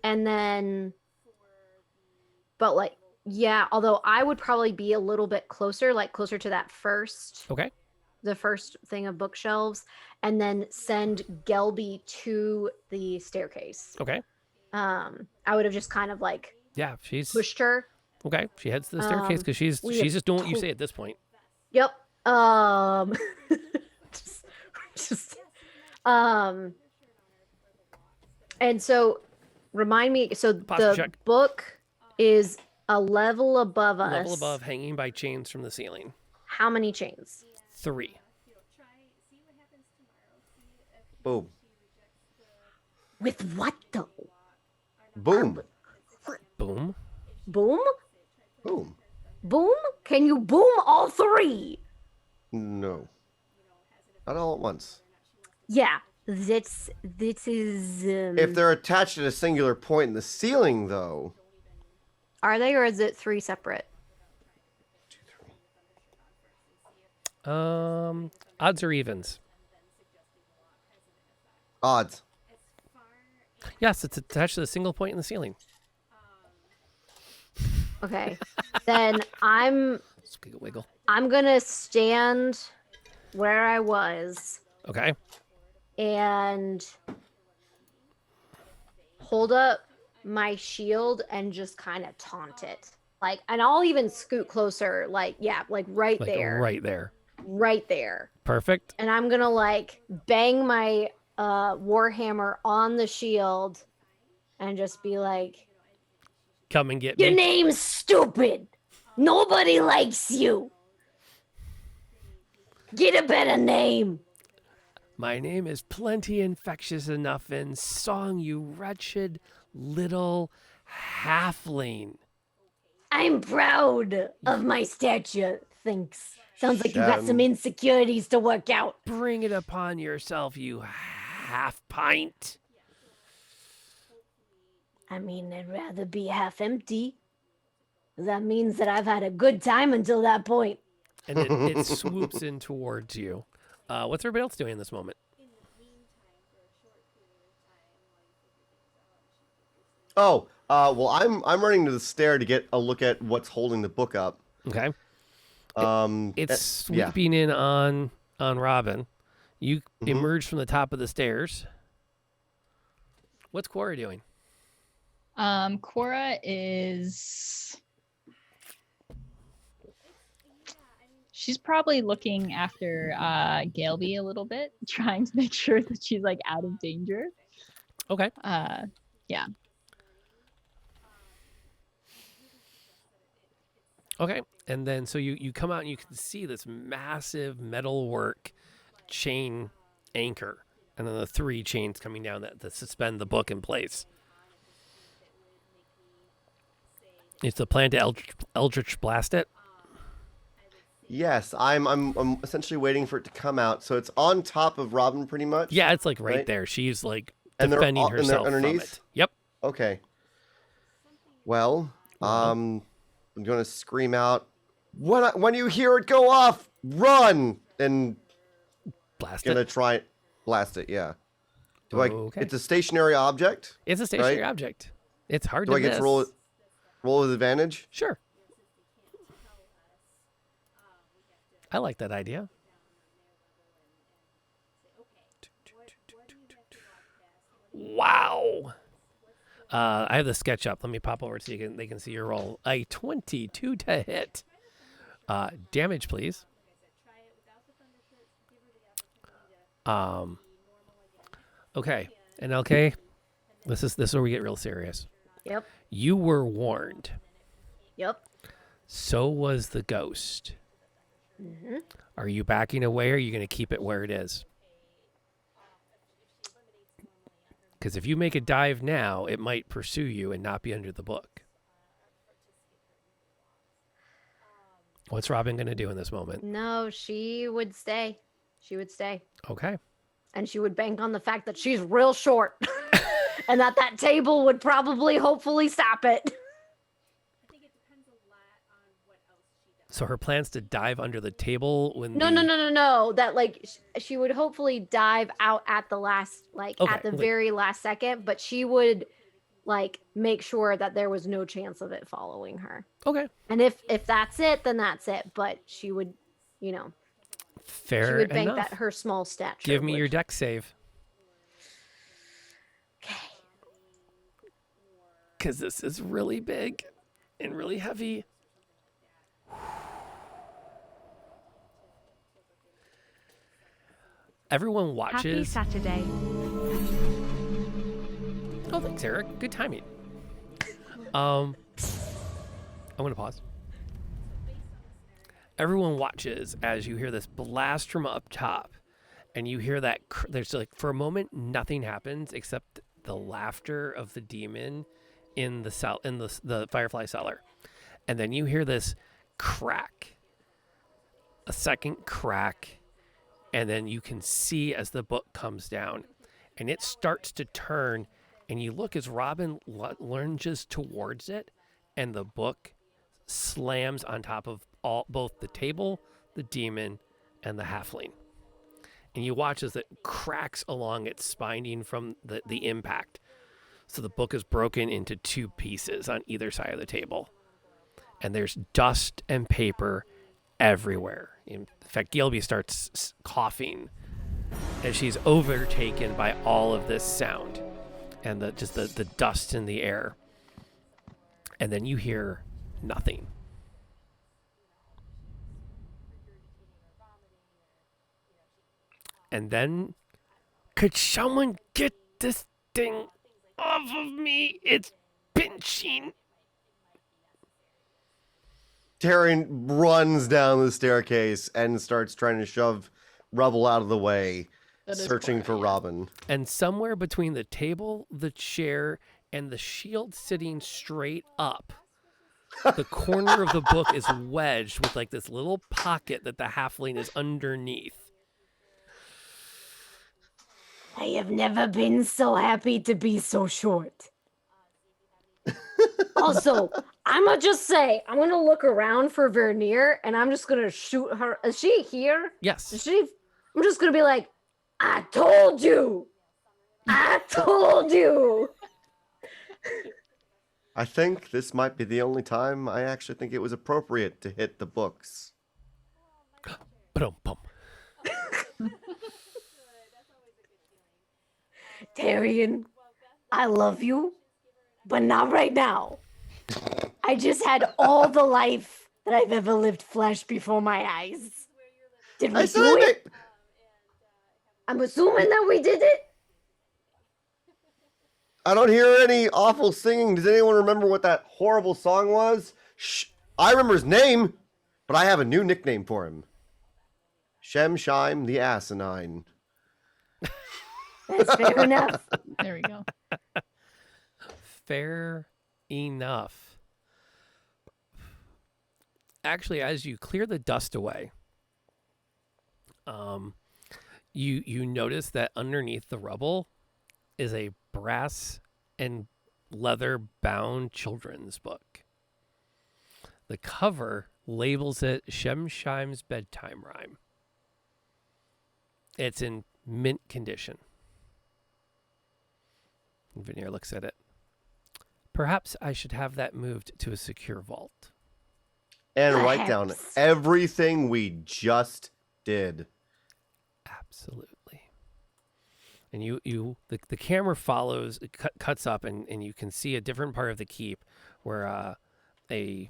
and then, but like, yeah. Although I would probably be a little bit closer, like closer to that first. Okay. The first thing of bookshelves, and then send Gelby to the staircase. Okay. I would have just kind of like Yeah, she's... pushed her. Okay. She heads to the staircase because she's we have just doing what you say at this point. Yep. Just, just, and so remind me. So Posture the check. book is a level above us. Level above, hanging by chains from the ceiling. How many chains? 3. Boom. With what though? Boom. Boom. Boom? Boom. Boom? Can you boom all 3? No. Not all at once. Yeah, this is. If they're attached at a singular point in the ceiling, though. Are they, or is it 3 separate? 2, 3. Odds or evens? Odds. Yes, it's attached to the single point in the ceiling. Okay, then Squiggle wiggle. I'm gonna stand where I was Okay. and hold up my shield and just kind of taunt it. Like, and I'll even scoot closer, like, yeah, like right Like there. right there. Right there. Perfect. And I'm gonna like bang my warhammer on the shield and just be like, Come and get your me. name's stupid. Nobody likes you. Get a better name. My name is plenty infectious enough in song, you wretched little halfling. I'm proud of my stature. Thanks. Sounds like you got some insecurities to work out. Bring it upon yourself, you half pint. I mean, I'd rather be half empty. That means that I've had a good time until that point. And it swoops in towards you. What's everybody else doing in this moment? Oh, well, I'm running to the stair to get a look at what's holding the book up. Okay. It's yeah. sweeping in on Robin. You emerge from the top of the stairs. What's Quora doing? Quora is. She's probably looking after Galeby a little bit, trying to make sure that she's like out of danger. Okay. Yeah. Okay. And then so you come out and you can see this massive metalwork chain anchor and then the 3 chains coming down that suspend the book in place. Is the plan to Eldritch blast it? Yes, I'm essentially waiting for it to come out. So it's on top of Robin, pretty much. Yeah, it's like right there. She's like defending herself from it. Yep. Okay. Well, I'm gonna scream out, when you hear it go off, run, and Blast gonna it. try blast it. Yeah. Okay. It's a stationary object. It's a stationary right? object. It's hard Do to I get miss. to roll with advantage? Sure. I like that idea. Wow. I have the sketch up. Let me pop over so they can see your roll. A 22 to hit. Damage, please. Okay. And okay, this is where we get real serious. Yep. You were warned. Yep. So was the ghost. Are you backing away, or are you going to keep it where it is? Because if you make a dive now, it might pursue you and not be under the book. What's Robin going to do in this moment? No, she would stay. She would stay. Okay. And she would bank on the fact that she's real short. And that table would probably, hopefully, stop it. So her plans to dive under the table when No. That like she would hopefully dive out at the last, at the like- very last second, but she would like make sure that there was no chance of it following her. Okay. And if that's it, then that's it. But she would, Fair she would bank enough. that her small stature. Give me would. your deck save. Okay. Because this is really big and really heavy. Everyone Happy watches. Saturday. Oh, thanks, Eric. Good timing. I'm going to pause. Everyone watches as you hear this blast from up top, and you hear that there's like, for a moment, nothing happens except the laughter of the demon in the Firefly cellar. And then you hear this crack, a second crack, and then you can see as the book comes down, and it starts to turn, and you look as Robin lunges towards it, and the book slams on top of both the table, the demon, and the halfling. And you watch as it cracks along its spine from the impact. So the book is broken into 2 pieces on either side of the table. And there's dust and paper everywhere. In fact, Gilby starts coughing as she's overtaken by all of this sound and the dust in the air. And then you hear nothing. And then, could someone get this thing off of me? It's pinching. Taryn runs down the staircase and starts trying to shove Rubble out of the way, searching for Robin. And somewhere between the table, the chair, and the shield sitting straight up, the corner of the book is wedged with like this little pocket that the halfling is underneath. I have never been so happy to be so short. Also, I'm gonna just say, I'm gonna look around for Vernier and I'm just gonna shoot her. Is she here? Yes. Is she? I'm just gonna be like, I told you. I told you. I think this might be the only time I actually think it was appropriate to hit the books. Ba-dum-bum. Tyrion, I love you, but not right now. I just had all the life that I've ever lived flash before my eyes. Did we do it? I'm assuming that we did it. I don't hear any awful singing. Does anyone remember what that horrible song was? Shh. I remember his name, but I have a new nickname for him. Shemshime the Asinine. That's fair enough. There we go. Fair enough. Actually, as you clear the dust away, you notice that underneath the rubble is a brass and leather bound children's book. The cover labels it Shemshime's Bedtime Rhyme. It's in mint condition. Veneer looks at it. Perhaps I should have that moved to a secure vault. And write down Perhaps. everything we just did. Absolutely. And the camera follows, it cuts up, and you can see a different part of the keep where a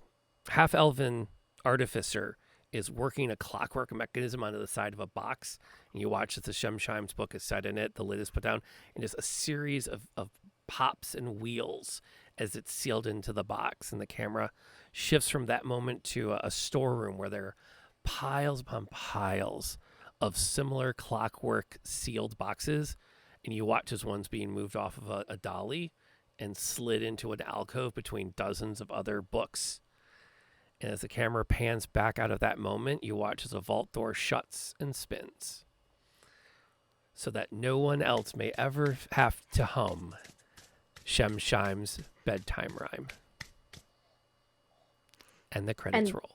half-elven artificer is working a clockwork mechanism onto the side of a box. And you watch as the Shemshime's book is set in it, the lid is put down, and just a series of pops and wheels as it's sealed into the box. And the camera shifts from that moment to a storeroom where there are piles upon piles of similar clockwork sealed boxes. And you watch as one's being moved off of a dolly and slid into an alcove between dozens of other books. And as the camera pans back out of that moment, you watch as a vault door shuts and spins so that no one else may ever have to hum Shemshime's Bedtime Rhyme. And the credits roll.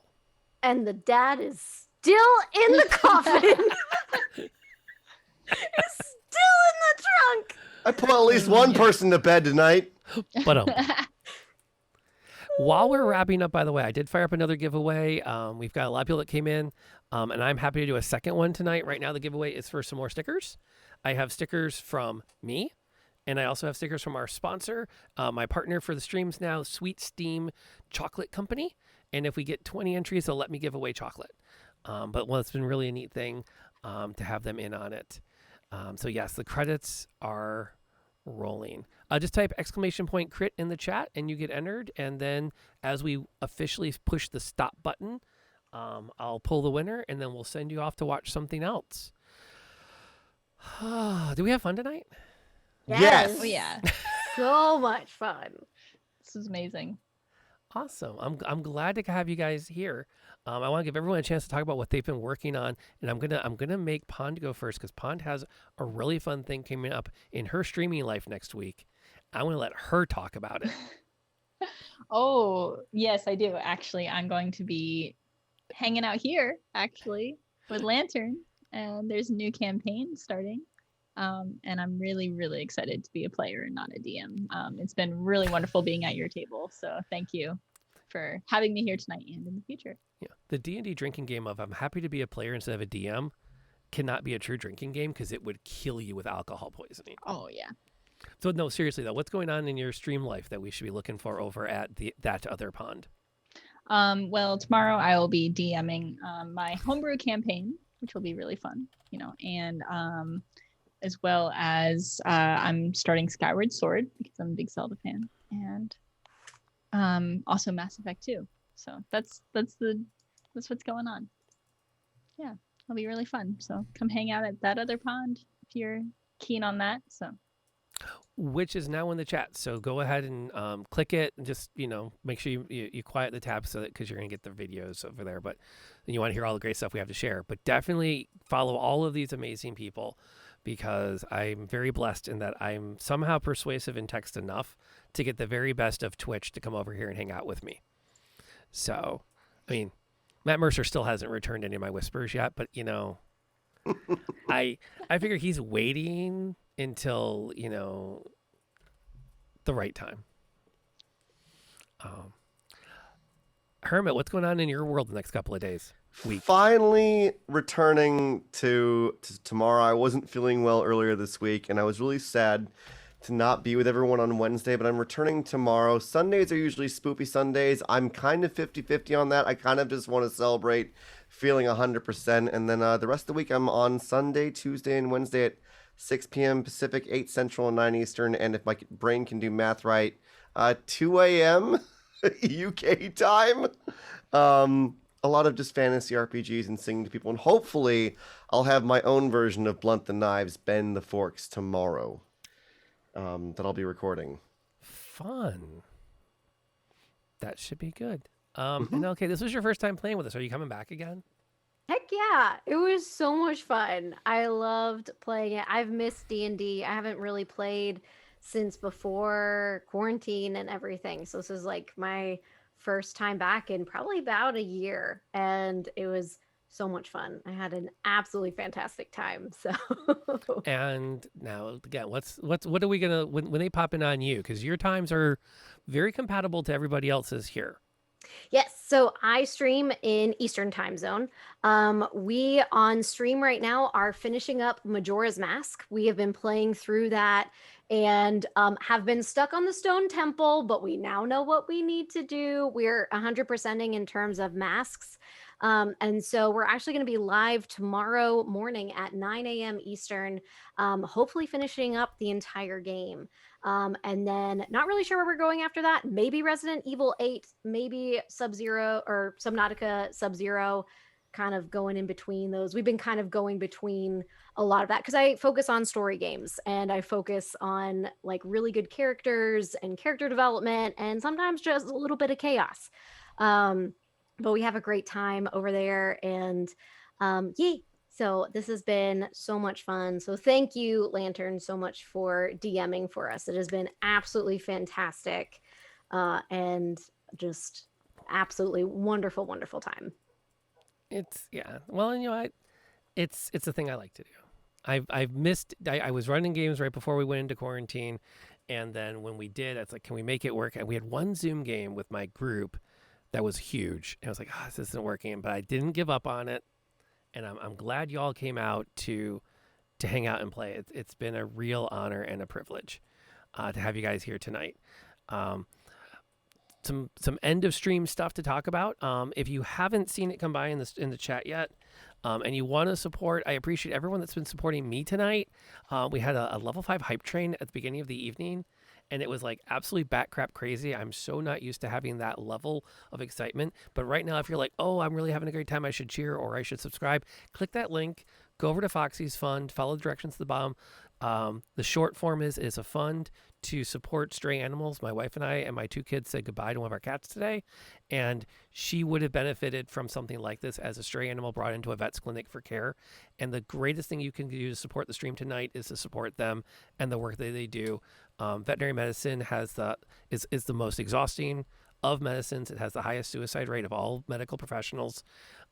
And the dad is still in the coffin. He's still in the trunk. I put at least one person to bed tonight. But while we're wrapping up, by the way, I did fire up another giveaway. We've got a lot of people that came in, and I'm happy to do a second one tonight. Right now, the giveaway is for some more stickers. I have stickers from me, and I also have stickers from our sponsor, my partner for the streams now, Sweet Steam Chocolate Company. And if we get 20 entries, they'll let me give away chocolate. But it's been really a neat thing to have them in on it. So yes, the credits are rolling. Just type !crit in the chat and you get entered. And then as we officially push the stop button, I'll pull the winner and then we'll send you off to watch something else. Do we have fun tonight? Yes. Oh yeah, So much fun. this is amazing. Awesome. I'm glad to have you guys here. I want to give everyone a chance to talk about what they've been working on, and I'm gonna make Pond go first because Pond has a really fun thing coming up in her streaming life next week. I want to let her talk about it. Oh yes, I do. Actually, I'm going to be hanging out here actually with Lantern, and there's a new campaign starting. And I'm really, really excited to be a player and not a DM. It's been really wonderful being at your table. So thank you for having me here tonight and in the future. Yeah, the D&D drinking game of I'm happy to be a player instead of a DM cannot be a true drinking game because it would kill you with alcohol poisoning. Oh yeah. So no, seriously though, what's going on in your stream life that we should be looking for over at that other pond? Well, tomorrow I will be DMing my homebrew campaign, which will be really fun, and as well as I'm starting Skyward Sword because I'm a big Zelda fan, and also Mass Effect 2. So that's what's going on. Yeah, it'll be really fun. So come hang out at that other pond if you're keen on that. So Which is now in the chat. So go ahead and click it and just, make sure you quiet the tab so that because you're going to get the videos over there. But you want to hear all the great stuff we have to share. But definitely follow all of these amazing people because I'm very blessed in that I'm somehow persuasive in text enough to get the very best of Twitch to come over here and hang out with me. So, I mean, Matt Mercer still hasn't returned any of my whispers yet, but, I figure he's waiting until the right time. Hermit, what's going on in your world the next couple of days? Week. Finally returning to tomorrow. I wasn't feeling well earlier this week, and I was really sad to not be with everyone on Wednesday, but I'm returning tomorrow. Sundays are usually Spoopy Sundays. I'm kind of 50-50 on that. I kind of just want to celebrate feeling 100%, and then the rest of the week I'm on Sunday, Tuesday, and Wednesday at 6 p.m. Pacific, 8 Central, and 9 Eastern, and if my brain can do math right, 2 a.m. UK time. a lot of just fantasy RPGs and singing to people. And hopefully I'll have my own version of Blunt the Knives, Bend the Forks tomorrow that I'll be recording. Fun. That should be good. And okay, this was your first time playing with us. Are you coming back again? Heck yeah, it was so much fun. I loved playing it. I've missed D&D. I haven't really played since before quarantine and everything. So this is like my first time back in probably about a year, and it was so much fun. I had an absolutely fantastic time. So And now again, what are we gonna when they pop in on you? Because your times are very compatible to everybody else's here. yes, so I stream in Eastern time zone. We on stream right now are finishing up Majora's Mask. We have been playing through that and have been stuck on the Stone Temple, but we now know what we need to do. We're 100%ing in terms of masks. And so we're actually going to be live tomorrow morning at 9 a.m. Eastern, hopefully finishing up the entire game. And then not really sure where we're going after that. Maybe Resident Evil 8, maybe Sub-Zero or Subnautica Sub-Zero, kind of going in between those. We've been kind of going between a lot of that because I focus on story games and I focus on like really good characters and character development and sometimes just a little bit of chaos. But we have a great time over there and yay. So this has been so much fun. So thank you, Lantern, so much for DMing for us. It has been absolutely fantastic and just absolutely wonderful, wonderful time. It's well, and it's a thing I like to do. I've missed. I was running games right before we went into quarantine, and then when we did, it's like, can we make it work? And we had one Zoom game with my group that was huge. And I was like, this isn't working, but I didn't give up on it. And I'm glad you all came out to hang out and play. It's been a real honor and a privilege to have you guys here tonight. Some end of stream stuff to talk about. If you haven't seen it come by in the chat yet, and you want to support, I appreciate everyone that's been supporting me tonight. We had a level 5 hype train at the beginning of the evening, and it was like absolutely bat crap crazy. I'm so not used to having that level of excitement. But right now, if you're like, oh, I'm really having a great time, I should cheer or I should subscribe, click that link, go over to Foxy's Fund, follow the directions to the bottom. The short form is a fund to support stray animals. My wife and I and my 2 kids said goodbye to one of our cats today, and she would have benefited from something like this as a stray animal brought into a vet's clinic for care. And the greatest thing you can do to support the stream tonight is to support them and the work that they do. Veterinary medicine is the most exhausting of medicines. It has the highest suicide rate of all medical professionals.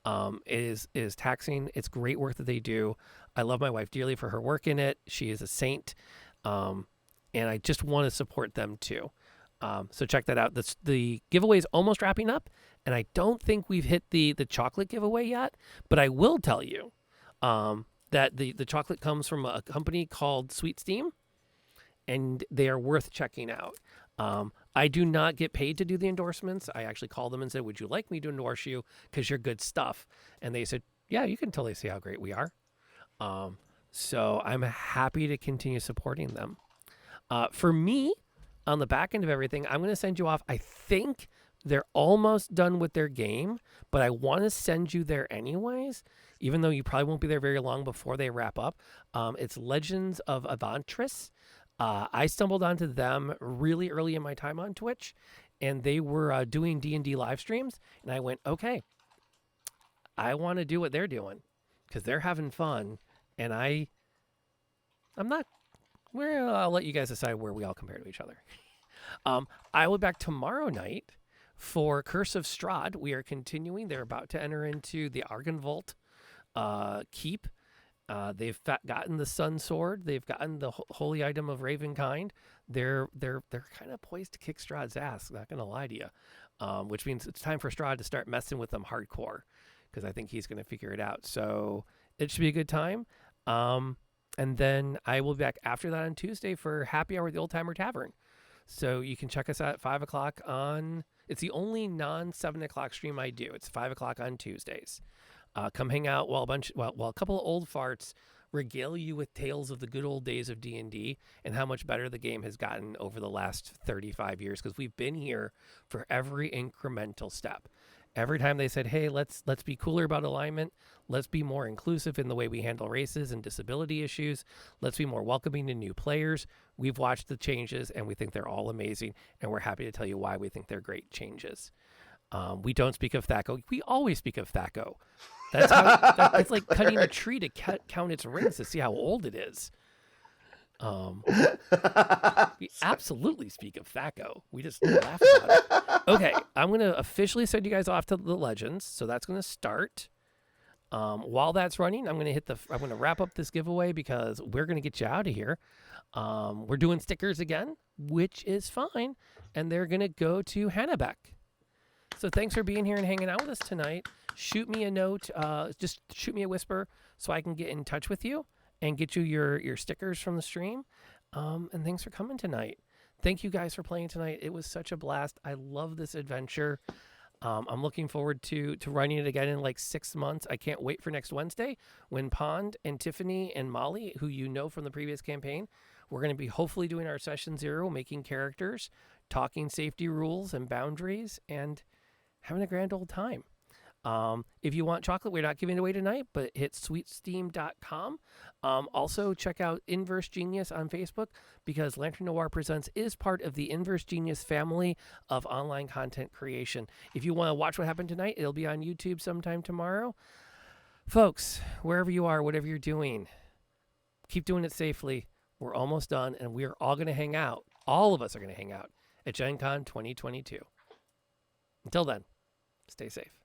It is taxing. It's great work that they do. I love my wife dearly for her work in it. She is a saint. And I just want to support them too. So check that out. The giveaway is almost wrapping up, and I don't think we've hit the chocolate giveaway yet, but I will tell you that the chocolate comes from a company called Sweet Steam, and they are worth checking out. I do not get paid to do the endorsements. I actually called them and said, would you like me to endorse you because you're good stuff? And they said, yeah, you can totally see how great we are. So I'm happy to continue supporting them. For me, on the back end of everything, I'm going to send you off. I think they're almost done with their game, but I want to send you there anyways, even though you probably won't be there very long before they wrap up. It's Legends of Avantris. I stumbled onto them really early in my time on Twitch, and they were doing D&D live streams, and I went, okay, I want to do what they're doing because they're having fun, and I'm not. Well, I'll let you guys decide where we all compare to each other. I will be back tomorrow night for Curse of Strahd. We are continuing. They're about to enter into the Argynvolt keep. They've gotten the Sun Sword. They've gotten the holy item of Ravenkind. They're kind of poised to kick Strahd's ass. Not gonna lie to you, which means it's time for Strahd to start messing with them hardcore because I think he's gonna figure it out. So it should be a good time. And then I will be back after that on Tuesday for Happy Hour at the Old Timer Tavern. So you can check us out at 5 o'clock on. It's the only non-7 o'clock stream I do. It's 5 o'clock on Tuesdays. Come hang out while a couple of old farts regale you with tales of the good old days of D&D and how much better the game has gotten over the last 35 years because we've been here for every incremental step. Every time they said, "Hey, let's be cooler about alignment. Let's be more inclusive in the way we handle races and disability issues. Let's be more welcoming to new players." We've watched the changes, and we think they're all amazing, and we're happy to tell you why we think they're great changes. We don't speak of THACO. We always speak of THACO. That's how. It's like cutting a tree to count its rings to see how old it is. We absolutely speak of THACO. We just laugh about it. Okay, I'm going to officially send you guys off to the Legends. So that's going to start. While that's running, I'm going to wrap up this giveaway because we're going to get you out of here. We're doing stickers again, which is fine. And they're going to go to Hannah Beck. So thanks for being here and hanging out with us tonight. Shoot me a note. Just shoot me a whisper so I can get in touch with you and get you your stickers from the stream. And thanks for coming tonight. Thank you guys for playing tonight. It was such a blast. I love this adventure. I'm looking forward to running it again in like 6 months. I can't wait for next Wednesday when Pond and Tiffany and Molly, who you know from the previous campaign, we're going to be hopefully doing our session 0, making characters, talking safety rules and boundaries, and having a grand old time. If you want chocolate, we're not giving it away tonight, but hit sweetsteam.com. Also, check out Inverse Genius on Facebook because Lantern Noir Presents is part of the Inverse Genius family of online content creation. If you want to watch what happened tonight, it'll be on YouTube sometime tomorrow. Folks, wherever you are, whatever you're doing, keep doing it safely. We're almost done, and we're all going to hang out. All of us are going to hang out at Gen Con 2022. Until then, stay safe.